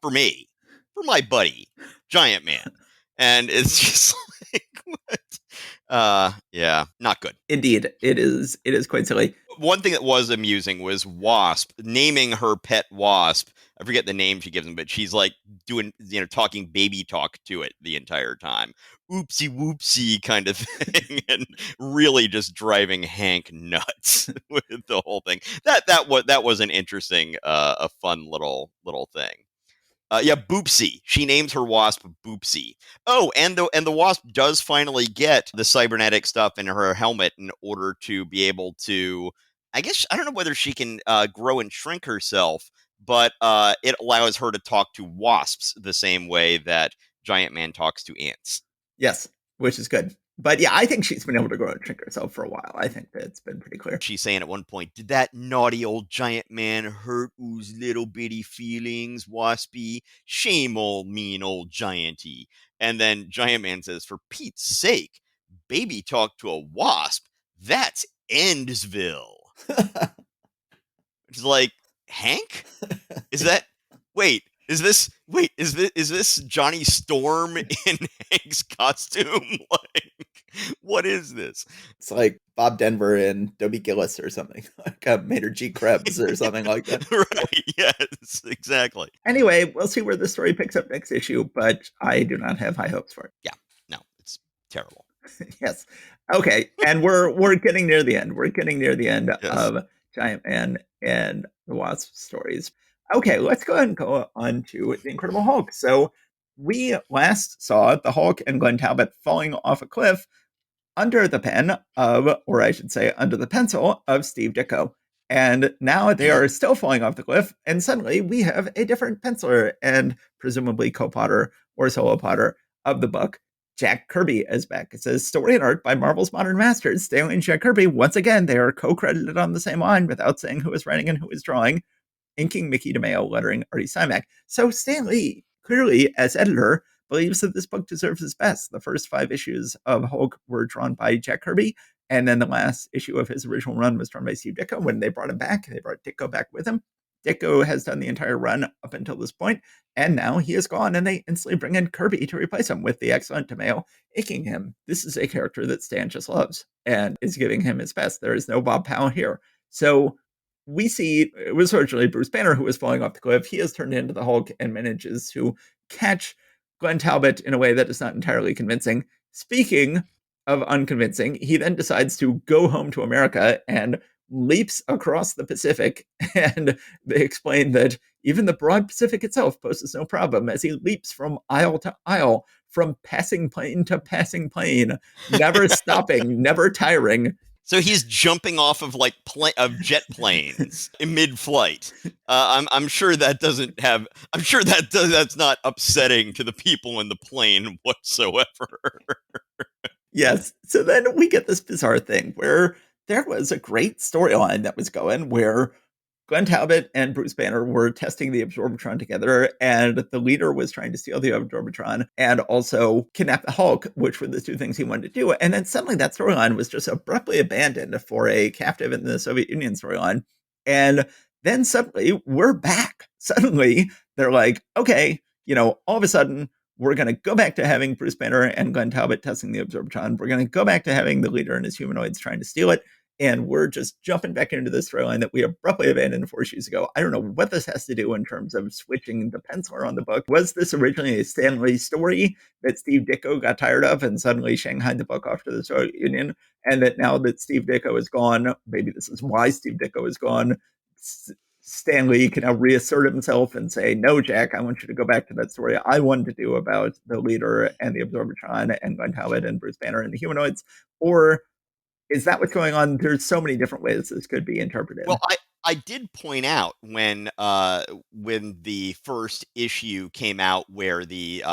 for me, for my buddy Giant Man. And it's just like, what? Yeah, not good. Indeed, it is quite silly. One thing that was amusing was Wasp naming her pet Wasp. I forget the name she gives him, but she's like doing, talking baby talk to it the entire time. Oopsie whoopsie kind of thing, and really just driving Hank nuts with the whole thing. That was an interesting, a fun little thing. Yeah, Boopsie. She names her wasp Boopsie. Oh, and the wasp does finally get the cybernetic stuff in her helmet in order to be able to. I guess I don't know whether she can grow and shrink herself, but it allows her to talk to wasps the same way that Giant Man talks to ants. Yes, which is good. But yeah, I think she's been able to grow and shrink herself for a while. I think that's been pretty clear. She's saying at one point, did that naughty old Giant Man hurt oo's little bitty feelings, Waspy? Shame old mean old Gianty. And then Giant Man says, for Pete's sake, baby talk to a wasp? That's Endsville. It's like, Hank? Is that... Is this Johnny Storm in Hank's costume? Like, what is this? It's like Bob Denver and Dobie Gillis or something, like Maynard G. Krebs or something like that. Right, yes, exactly. Anyway, we'll see where the story picks up next issue, but I do not have high hopes for it. Yeah, no, it's terrible. Yes. Okay, and we're getting near the end. We're getting near the end of Giant Man and the Wasp stories. Okay, let's go ahead and go on to the Incredible Hulk. So we last saw the Hulk and Glenn Talbot falling off a cliff under the pen of, or I should say, under the pencil of Steve Ditko. And now they are still falling off the cliff, and suddenly we have a different penciler and presumably co-potter or solo potter of the book. Jack Kirby is back. It says story and art by Marvel's modern masters, Stanley and Jack Kirby. Once again, they are co-credited on the same line without saying who is writing and who is drawing. Inking Mickey DeMeo, lettering Artie Simek. So Stan Lee, clearly as editor, believes that this book deserves his best. The first 5 issues of Hulk were drawn by Jack Kirby, and then the last issue of his original run was drawn by Steve Ditko. When they brought him back, they brought Ditko back with him. Ditko has done the entire run up until this point, and now he is gone, and they instantly bring in Kirby to replace him with the excellent DeMeo inking him. This is a character that Stan just loves and is giving him his best. There is no Bob Powell here. So we see it was originally Bruce Banner who was falling off the cliff. He has turned into the Hulk and manages to catch Glenn Talbot in a way that is not entirely convincing. Speaking of unconvincing, he then decides to go home to America and leaps across the Pacific. And they explain that even the broad Pacific itself poses no problem as he leaps from isle to isle, from passing plane to passing plane, never stopping, never tiring. So he's jumping off of like of jet planes in mid-flight. I'm sure that doesn't have. I'm sure that's not upsetting to the people in the plane whatsoever. Yes. So then we get this bizarre thing where there was a great storyline that was going where Glenn Talbot and Bruce Banner were testing the Absorbitron together, and the leader was trying to steal the Absorbitron and also kidnap the Hulk, which were the 2 things he wanted to do. And then suddenly that storyline was just abruptly abandoned for a captive in the Soviet Union storyline. And then suddenly we're back. Suddenly they're like, okay, all of a sudden we're going to go back to having Bruce Banner and Glenn Talbot testing the Absorbitron. We're going to go back to having the leader and his humanoids trying to steal it. And we're just jumping back into this storyline that we abruptly abandoned 4 issues ago. I don't know what this has to do in terms of switching the penciler on the book. Was this originally a Stan Lee story that Steve Ditko got tired of and suddenly shanghaied the book off to the Soviet Union? And that now that Steve Ditko is gone, maybe this is why Steve Ditko is gone, Stan Lee can now reassert himself and say, no, Jack, I want you to go back to that story I wanted to do about the leader and the Absorbitron and Glenn Talbot and Bruce Banner and the humanoids. Or is that what's going on? There's so many different ways this could be interpreted. Well, I did point out when the first issue came out where the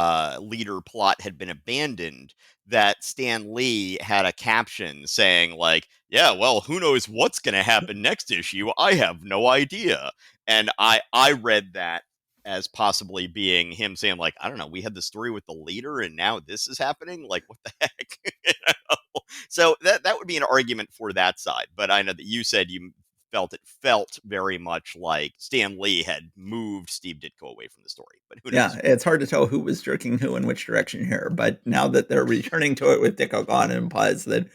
leader plot had been abandoned, that Stan Lee had a caption saying like, yeah, well, who knows what's going to happen next issue? I have no idea. And I read that as possibly being him saying like, I don't know, we had the story with the leader and now this is happening. Like, what the heck? You know? So that would be an argument for that side. But I know that you said you felt very much like Stan Lee had moved Steve Ditko away from the story. But who knows? Yeah, it's hard to tell who was jerking who in which direction here. But now that they're returning to it with Ditko gone, it implies that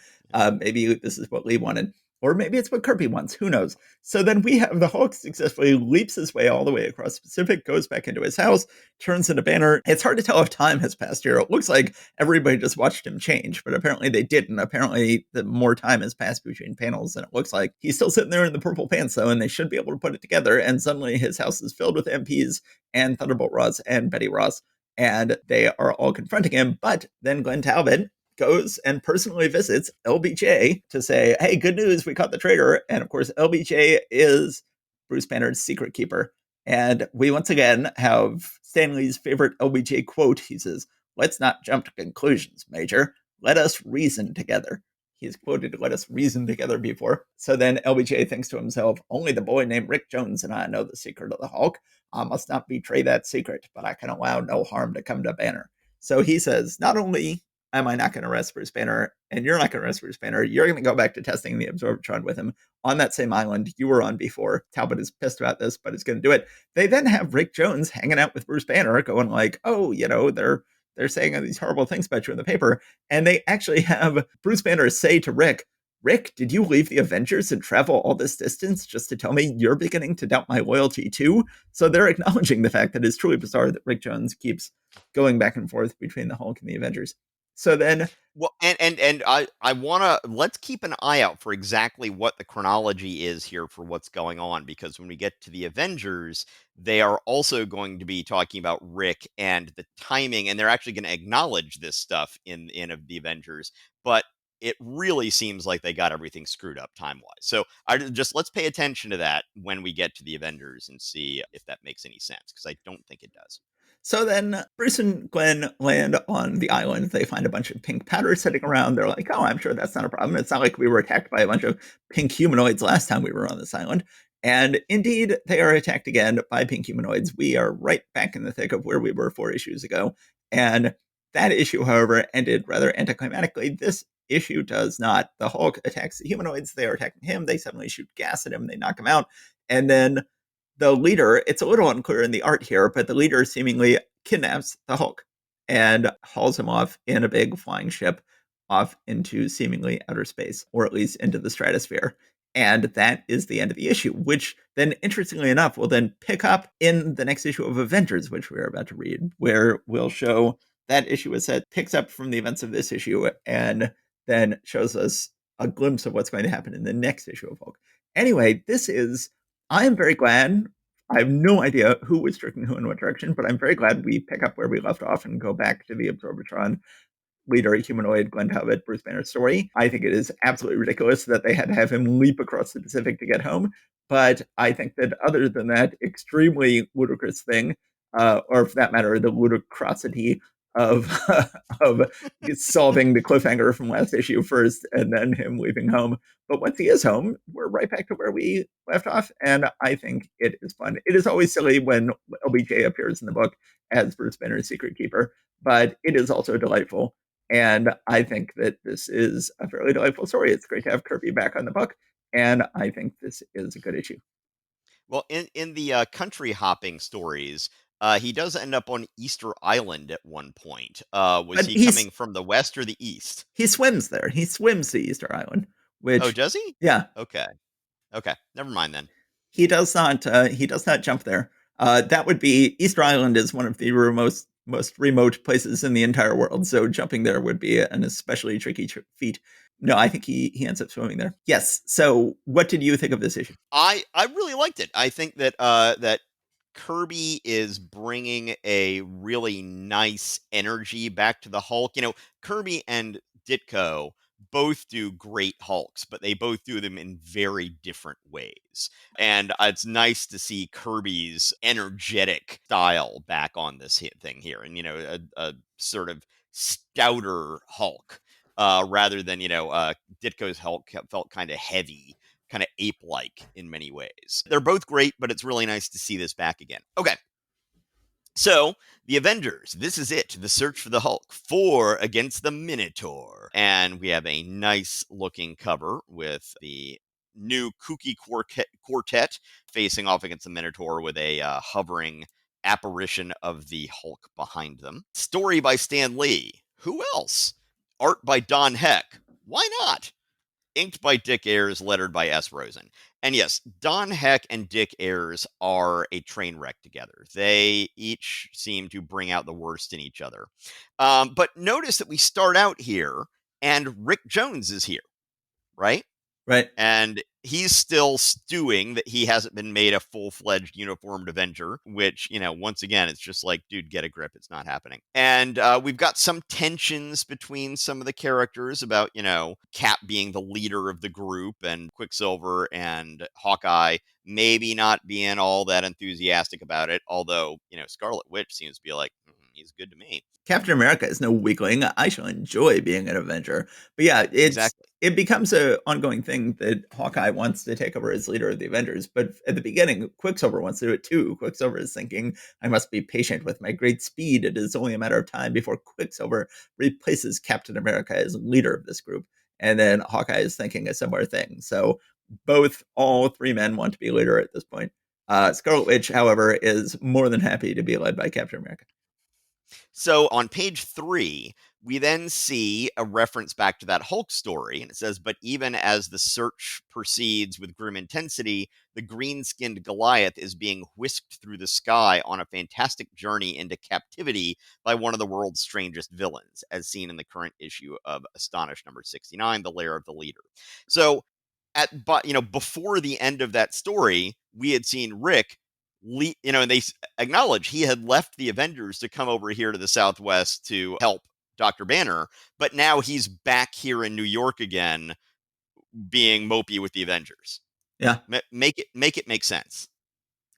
maybe this is what Lee wanted. Or maybe it's what Kirby wants. Who knows? So then we have the Hulk successfully leaps his way all the way across the Pacific, goes back into his house, turns into Banner. It's hard to tell if time has passed here. It looks like everybody just watched him change, but apparently they didn't. Apparently the more time has passed between panels than it looks like. He's still sitting there in the purple pants, though, and they should be able to put it together. And suddenly his house is filled with MPs and Thunderbolt Ross and Betty Ross, and they are all confronting him. But then Glenn Talbot goes and personally visits LBJ to say, hey, good news, we caught the traitor. And of course, LBJ is Bruce Banner's secret keeper. And we once again have Stan Lee's favorite LBJ quote. He says, let's not jump to conclusions, Major. Let us reason together. He's quoted, let us reason together before. So then LBJ thinks to himself, only the boy named Rick Jones and I know the secret of the Hulk. I must not betray that secret, but I can allow no harm to come to Banner. So he says, not only am I not going to arrest Bruce Banner, and you're not going to arrest Bruce Banner, you're going to go back to testing the Absorbitron with him on that same island you were on before. Talbot is pissed about this, but is going to do it. They then have Rick Jones hanging out with Bruce Banner going like, oh, they're saying these horrible things about you in the paper. And they actually have Bruce Banner say to Rick, did you leave the Avengers and travel all this distance just to tell me you're beginning to doubt my loyalty too? So they're acknowledging the fact that it's truly bizarre that Rick Jones keeps going back and forth between the Hulk and the Avengers. So then, Well, and I wanna let's keep an eye out for exactly what the chronology is here for what's going on, because when we get to the Avengers, they are also going to be talking about Rick and the timing, and they're actually going to acknowledge this stuff in of the Avengers, but it really seems like they got everything screwed up time wise. So I just let's pay attention to that when we get to the Avengers and see if that makes any sense, because I don't think it does. Bruce and Gwen land on the island. They find a bunch of pink powder sitting around. They're like, "Oh, I'm sure that's not a problem. It's not like we were attacked by a bunch of pink humanoids last time we were on this island." And indeed, they are attacked again by pink humanoids. We are right back in the thick of where we were 4 issues ago. And that issue, however, ended rather anticlimactically. This issue does not. The Hulk attacks the humanoids. They are attacking him. They suddenly shoot gas at him. They knock him out. And then the leader, it's a little unclear in the art here, but the leader seemingly kidnaps the Hulk and hauls him off in a big flying ship off into seemingly outer space, or at least into the stratosphere. And that is the end of the issue, which then, interestingly enough, will then pick up in the next issue of Avengers, which we're about to read, where we'll show that issue is set, picks up from the events of this issue, and then shows us a glimpse of what's going to happen in the next issue of Hulk. Anyway, I am very glad. I have no idea who was tricking who in what direction, but I'm very glad we pick up where we left off and go back to the Absorbatron leader, humanoid, Glenn Talbot, Bruce Banner story. I think it is absolutely ridiculous that they had to have him leap across the Pacific to get home. But I think that other than that extremely ludicrous thing, or for that matter, the ludicrosity of of solving the cliffhanger from last issue first and then him leaving home. But once he is home, we're right back to where we left off, and I think it is fun. It is always silly when LBJ appears in the book as Bruce Banner's secret keeper, but it is also delightful. And I think that this is a fairly delightful story. It's great to have Kirby back on the book, and I think this is a good issue. Well, in the country hopping stories, he does end up on Easter Island at one point. Was But he coming from the west or the east? he swims there. He swims to Easter Island, Oh, which, does he? yeah, Okay. Okay. Never mind then. he does not. He does not jump there. That would be Easter Island is one of the most remote places in the entire world. So jumping there would be an especially tricky feat. No, I think he ends up swimming there. Yes. So, what did you think of this issue? I really liked it. I think that that Kirby is bringing a really nice energy back to the Hulk. You know, Kirby and Ditko both do great Hulks, but they both do them in very different ways. And it's nice to see Kirby's energetic style back on this thing here, and a sort of stouter Hulk, rather than Ditko's Hulk felt kind of heavy, kind of ape like in many ways. They're both great, but it's really nice to see this back again. Okay. So, the Avengers, this is it, the search for the Hulk, 4 against the Minotaur. And we have a nice looking cover with the new kooky quartet facing off against the Minotaur with a hovering apparition of the Hulk behind them. Story by Stan Lee. Who else? Art by Don Heck. Why not? Inked by Dick Ayers, lettered by S. Rosen. And yes, Don Heck and Dick Ayers are a train wreck together. They each seem to bring out the worst in each other. But notice that we start out here, and Rick Jones is here, right? Right. And he's still stewing that he hasn't been made a full-fledged uniformed Avenger, which, once again, it's just like, dude, get a grip. It's not happening. And we've got some tensions between some of the characters about, Cap being the leader of the group and Quicksilver and Hawkeye maybe not being all that enthusiastic about it, although, Scarlet Witch seems to be like, he's good to me. Captain America is no weakling. I shall enjoy being an Avenger. But yeah, Exactly. it becomes an ongoing thing that Hawkeye wants to take over as leader of the Avengers. But at the beginning, Quicksilver wants to do it too. Quicksilver is thinking, I must be patient with my great speed. It is only a matter of time before Quicksilver replaces Captain America as leader of this group. And then Hawkeye is thinking a similar thing. So all three men want to be leader at this point. Scarlet Witch, however, is more than happy to be led by Captain America. So on page 3, we then see a reference back to that Hulk story, and it says, "But even as the search proceeds with grim intensity, the green-skinned Goliath is being whisked through the sky on a fantastic journey into captivity by one of the world's strangest villains, as seen in the current issue of Astonish number 69, The Lair of the Leader." So but before the end of that story, we had seen Rick and they acknowledge he had left the Avengers to come over here to the Southwest to help Dr. Banner, but now he's back here in New York again, being mopey with the Avengers. Yeah. Make it make sense.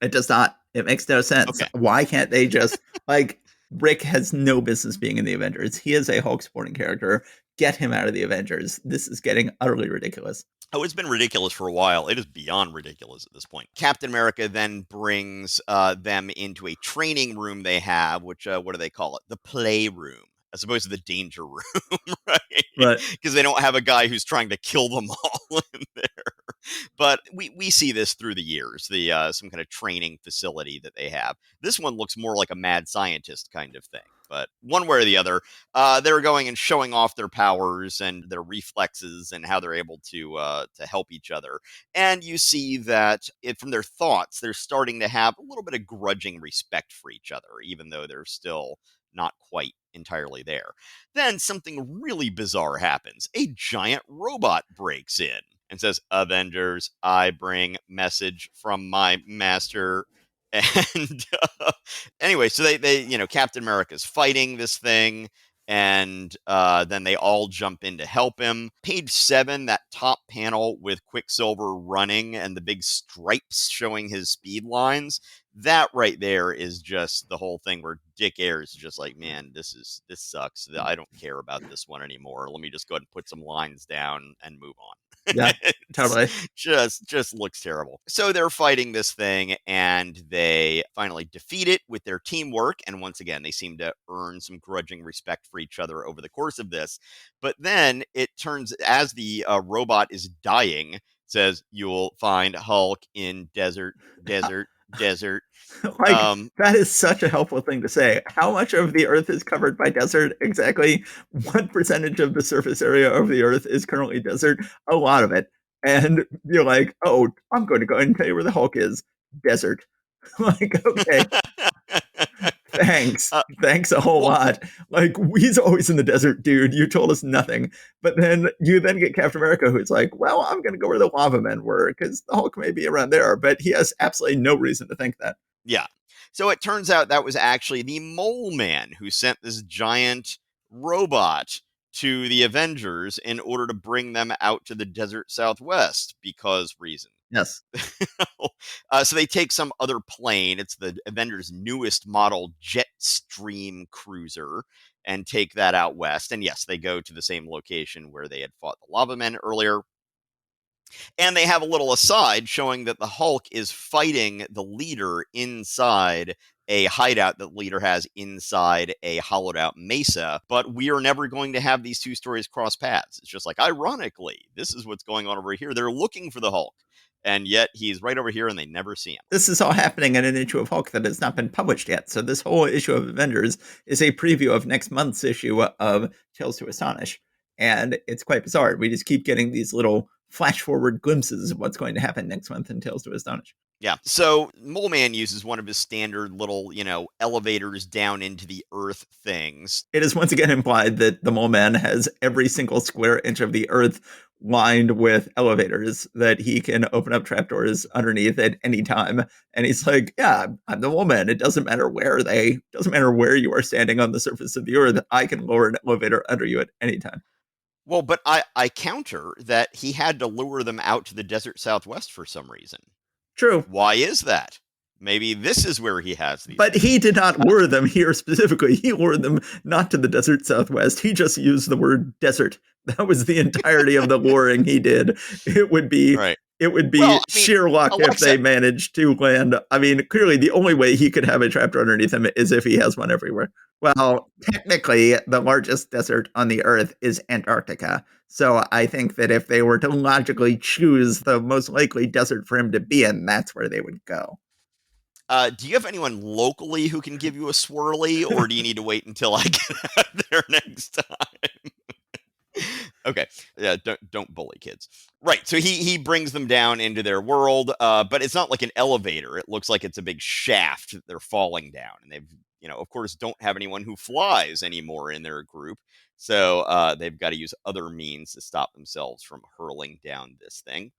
It does not. It makes no sense. Okay. Why can't they just, like, Rick has no business being in the Avengers. He is a Hulk supporting character. Get him out of the Avengers. This is getting utterly ridiculous. Oh, it's been ridiculous for a while. It is beyond ridiculous at this point. Captain America then brings them into a training room they have, which, what do they call it? The playroom, as opposed to the danger room, right? But Because they don't have a guy who's trying to kill them all in there. But we see this through the years, the some kind of training facility that they have. This one looks more like a mad scientist kind of thing. But one way or the other, they're going and showing off their powers and their reflexes and how they're able to help each other. And you see that from their thoughts, they're starting to have a little bit of grudging respect for each other, even though they're still not quite entirely there. Then something really bizarre happens. A giant robot breaks in and says, "Avengers, I bring message from my master." And anyway, so Captain America's fighting this thing, and then they all jump in to help him. Page 7, that top panel with Quicksilver running and the big stripes showing his speed lines. That right there is just the whole thing where Dick Ayers is just like, man, this sucks. I don't care about this one anymore. Let me just go ahead and put some lines down and move on. yeah, totally. Just looks terrible. So they're fighting this thing, and they finally defeat it with their teamwork. And once again, they seem to earn some grudging respect for each other over the course of this. But then it turns, as the robot is dying, says, "You'll find Hulk in desert, desert, desert." Like, that is such a helpful thing to say. How much of the Earth is covered by desert? Exactly what percentage of the surface area of the Earth is currently desert? A lot of it. And you're like, oh, I'm going to go ahead and tell you where the Hulk is. Desert. Like, okay, thanks. uh, Thanks a whole well, lot. Like, he's always in the desert, dude. You told us nothing. But then you then get Captain America, who's like, well, I'm going to go where the lava men were because the Hulk may be around there. But he has absolutely no reason to think that. Yeah. So it turns out that was actually the Mole Man who sent this giant robot to the Avengers in order to bring them out to the desert Southwest because reason. Yes. So they take some other plane. It's the Avengers' newest model Jetstream cruiser and take that out west. And yes, they go to the same location where they had fought the Lava Men earlier. And they have a little aside showing that the Hulk is fighting the leader inside a hideout that the leader has inside a hollowed out mesa. But we are never going to have these two stories cross paths. It's just like, ironically, this is what's going on over here. They're looking for the Hulk, and yet he's right over here and they never see him. This is all happening in an issue of Hulk that has not been published yet. So this whole issue of Avengers is a preview of next month's issue of Tales to Astonish. And it's quite bizarre. We just keep getting these little flash forward glimpses of what's going to happen next month in Tales to Astonish. Yeah. So Mole Man uses one of his standard little, elevators down into the earth things. It is once again implied that the Mole Man has every single square inch of the earth lined with elevators that he can open up trapdoors underneath at any time. And he's like, yeah, I'm the Mole Man. It doesn't matter where you are standing on the surface of the earth. I can lower an elevator under you at any time. Well, but I counter that he had to lure them out to the desert Southwest for some reason. True. Why is that? Maybe this is where he has these. But he did not lure them here specifically. He lured them not to the desert Southwest. He just used the word desert. That was the entirety of the luring he did. It would be right. It would be sheer luck if they managed to land. I mean, clearly the only way he could have a trapdoor underneath him is if he has one everywhere. Well, technically, the largest desert on the Earth is Antarctica. So I think that if they were to logically choose the most likely desert for him to be in, that's where they would go. Do you have anyone locally who can give you a swirly, or do you need to wait until I get out there next time? Okay, yeah, don't bully kids. Right, so he brings them down into their world, but it's not like an elevator. It looks like it's a big shaft that they're falling down, and they've, of course, don't have anyone who flies anymore in their group, so they've got to use other means to stop themselves from hurling down this thing.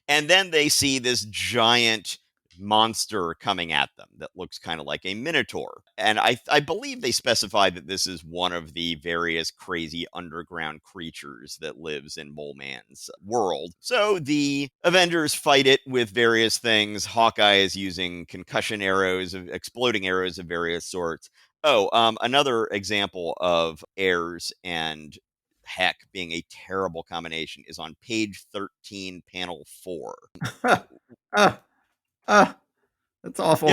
And then they see this giant monster coming at them that looks kind of like a minotaur. And I believe they specify that this is one of the various crazy underground creatures that lives in Mole Man's world. So the Avengers fight it with various things. Hawkeye is using concussion arrows, exploding arrows of various sorts. Oh, another example of airs and heck being a terrible combination is on page 13, panel 4. Ah, ah, that's Yeah. awful.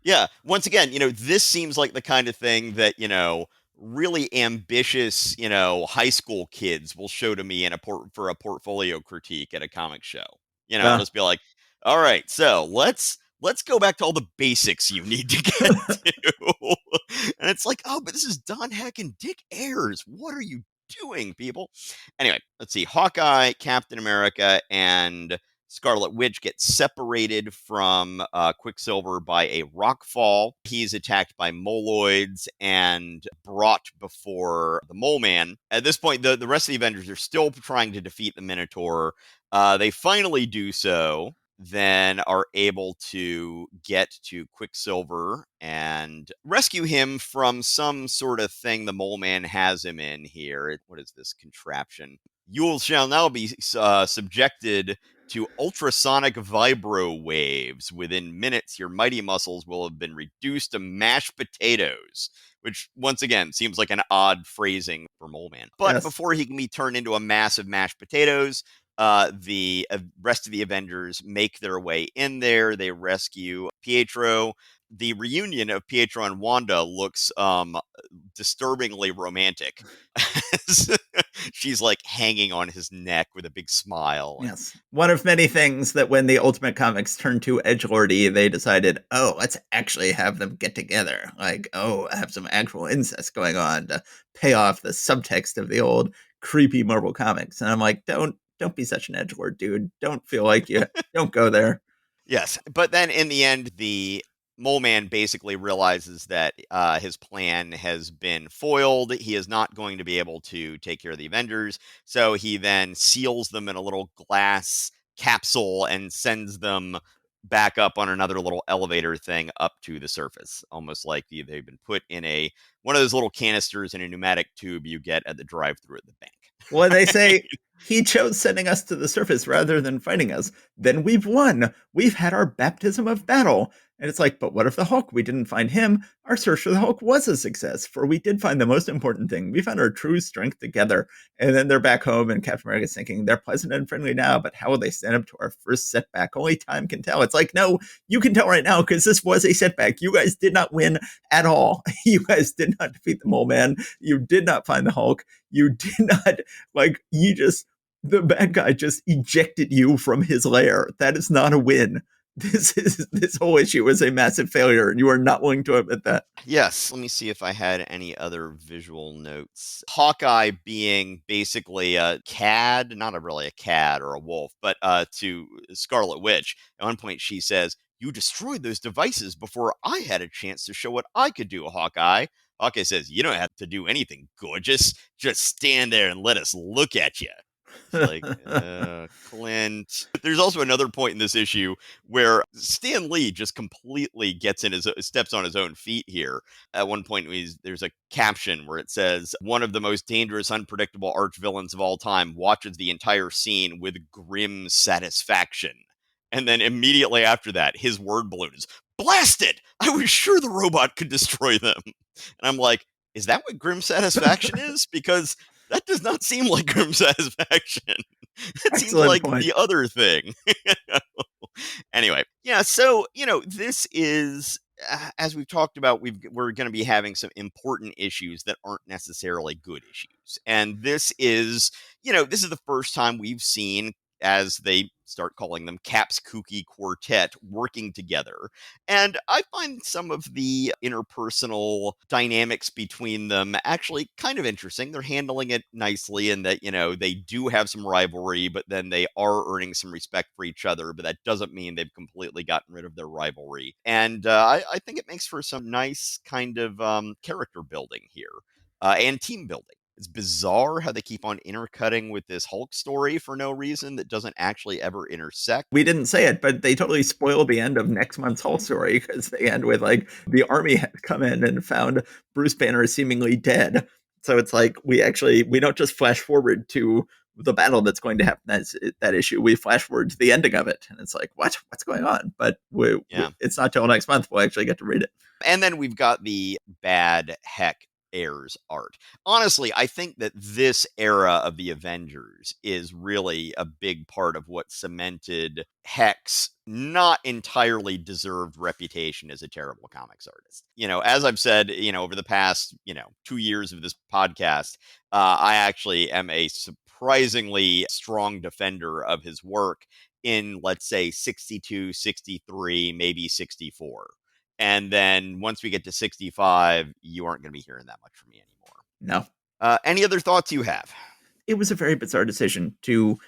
Yeah. Once again, this seems like the kind of thing that, really ambitious, high school kids will show to me for a portfolio critique at a comic show. I'll Yeah. just be like, all right, so let's go back to all the basics you need to get to. And it's like, oh, but this is Don Heck and Dick Ayers. What are you doing, people? Anyway, let's see. Hawkeye, Captain America, and Scarlet Witch gets separated from Quicksilver by a rock fall. He's attacked by moloids and brought before the Mole Man. At this point, the rest of the Avengers are still trying to defeat the Minotaur. They finally do so, then are able to get to Quicksilver and rescue him from some sort of thing the Mole Man has him in here. What is this contraption? You shall now be subjected to ultrasonic vibro-waves. Within minutes, your mighty muscles will have been reduced to mashed potatoes, which, once again, seems like an odd phrasing for Mole Man. But Yes. before he can be turned into a mass of mashed potatoes, the rest of the Avengers make their way in there. They rescue Pietro. The reunion of Pietro and Wanda looks disturbingly romantic. She's like hanging on his neck with a big smile. Yes. One of many things that when the Ultimate Comics turned to edgelordy, they decided, oh, let's actually have them get together. Like, oh, have some actual incest going on to pay off the subtext of the old creepy Marvel Comics. And I'm like, don't be such an edgelord, dude. Don't feel like you don't go there. Yes, but then in the end, the Mole Man basically realizes that his plan has been foiled. He is not going to be able to take care of the Avengers, so he then seals them in a little glass capsule and sends them back up on another little elevator thing up to the surface, almost like they've been put in one of those little canisters in a pneumatic tube you get at the drive-through at the bank. Well, they say he chose sending us to the surface rather than fighting us. Then we've won. We've had our baptism of battle. And it's like, but what if the Hulk? We didn't find him. Our search for the Hulk was a success, for we did find the most important thing. We found our true strength together. And then they're back home, and Captain America's thinking, they're pleasant and friendly now, but how will they stand up to our first setback? Only time can tell. It's like, no, you can tell right now, because this was a setback. You guys did not win at all. You guys did not defeat the Mole Man. You did not find the Hulk. You did not, the bad guy just ejected you from his lair. That is not a win. This whole issue was a massive failure, and you are not willing to admit that. Yes. Let me see if I had any other visual notes. Hawkeye being basically a cad, not really a cat or a wolf, but to Scarlet Witch. At one point, she says, "You destroyed those devices before I had a chance to show what I could do, Hawkeye." Hawkeye says, "You don't have to do anything, gorgeous. Just stand there and let us look at you." It's like, Clint. There's also another point in this issue where Stan Lee just completely steps on his own feet here. At one point, there's a caption where it says, "One of the most dangerous, unpredictable arch villains of all time watches the entire scene with grim satisfaction." And then immediately after that, his word balloon is blasted. I was sure the robot could destroy them. And I'm like, is that what grim satisfaction is? Because that does not seem like grim satisfaction. It seems Excellent like point. the other thing. Anyway, yeah, so, this is, as we've talked about, we're going to be having some important issues that aren't necessarily good issues. And this is the first time we've seen, as they start calling them Cap's Kooky Quartet, working together. And I find some of the interpersonal dynamics between them actually kind of interesting. They're handling it nicely in that, they do have some rivalry, but then they are earning some respect for each other. But that doesn't mean they've completely gotten rid of their rivalry. And I think it makes for some nice kind of character building here and team building. It's bizarre how they keep on intercutting with this Hulk story for no reason that doesn't actually ever intersect. We didn't say it, but they totally spoil the end of next month's Hulk story because they end with like the army had come in and found Bruce Banner seemingly dead. So it's like we don't just flash forward to the battle that's going to happen. That's that issue. We flash forward to the ending of it, and it's like what's going on? But it's not till next month we'll actually get to read it. And then we've got the bad heck Heirs art. Honestly, I think that this era of the Avengers is really a big part of what cemented Heck's not entirely deserved reputation as a terrible comics artist. As I've said, over the past, 2 years of this podcast, I actually am a surprisingly strong defender of his work in, let's say, 62, 63, maybe 64. And then once we get to 65, you aren't going to be hearing that much from me anymore. No. Any other thoughts you have? It was a very bizarre decision to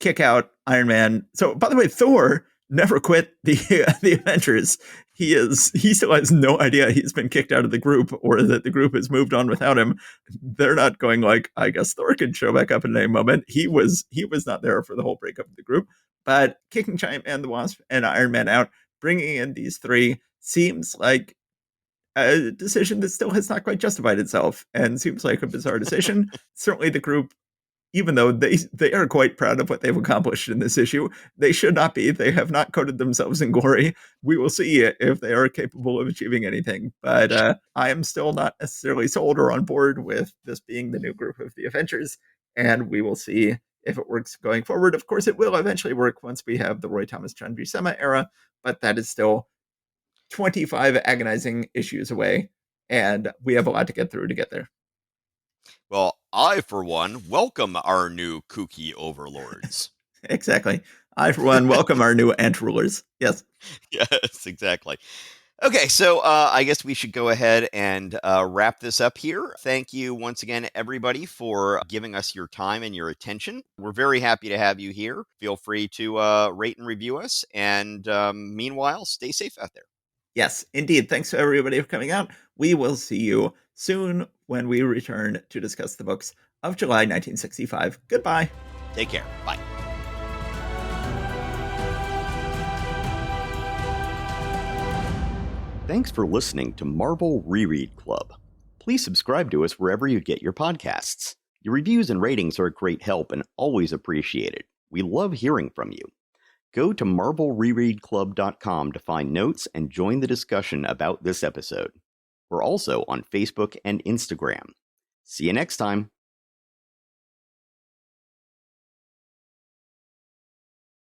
kick out Iron Man. So, by the way, Thor never quit the Avengers. He still has no idea he's been kicked out of the group or that the group has moved on without him. They're not going like, I guess Thor could show back up in a moment. He was not there for the whole breakup of the group. But kicking Giant Man, the Wasp, and Iron Man out, bringing in these three seems like a decision that still has not quite justified itself and seems like a bizarre decision. Certainly the group, even though they are quite proud of what they've accomplished in this issue, they should not be. They have not coated themselves in glory. We will see if they are capable of achieving anything. But I am still not necessarily sold or on board with this being the new group of the Avengers. And we will see if it works going forward. Of course, it will eventually work once we have the Roy Thomas John Buscema era, but that is still 25 agonizing issues away, and we have a lot to get through to get there. Well, I, for one, welcome our new kooky overlords. Exactly. I, for one, welcome our new ant rulers. Yes. Yes, exactly. Okay, so I guess we should go ahead and wrap this up here. Thank you once again, everybody, for giving us your time and your attention. We're very happy to have you here. Feel free to rate and review us. And meanwhile, stay safe out there. Yes, indeed. Thanks to everybody for coming out. We will see you soon when we return to discuss the books of July 1965. Goodbye. Take care. Bye. Thanks for listening to Marvel Reread Club. Please subscribe to us wherever you get your podcasts. Your reviews and ratings are a great help and always appreciated. We love hearing from you. Go to marvelrereadclub.com to find notes and join the discussion about this episode. We're also on Facebook and Instagram. See you next time.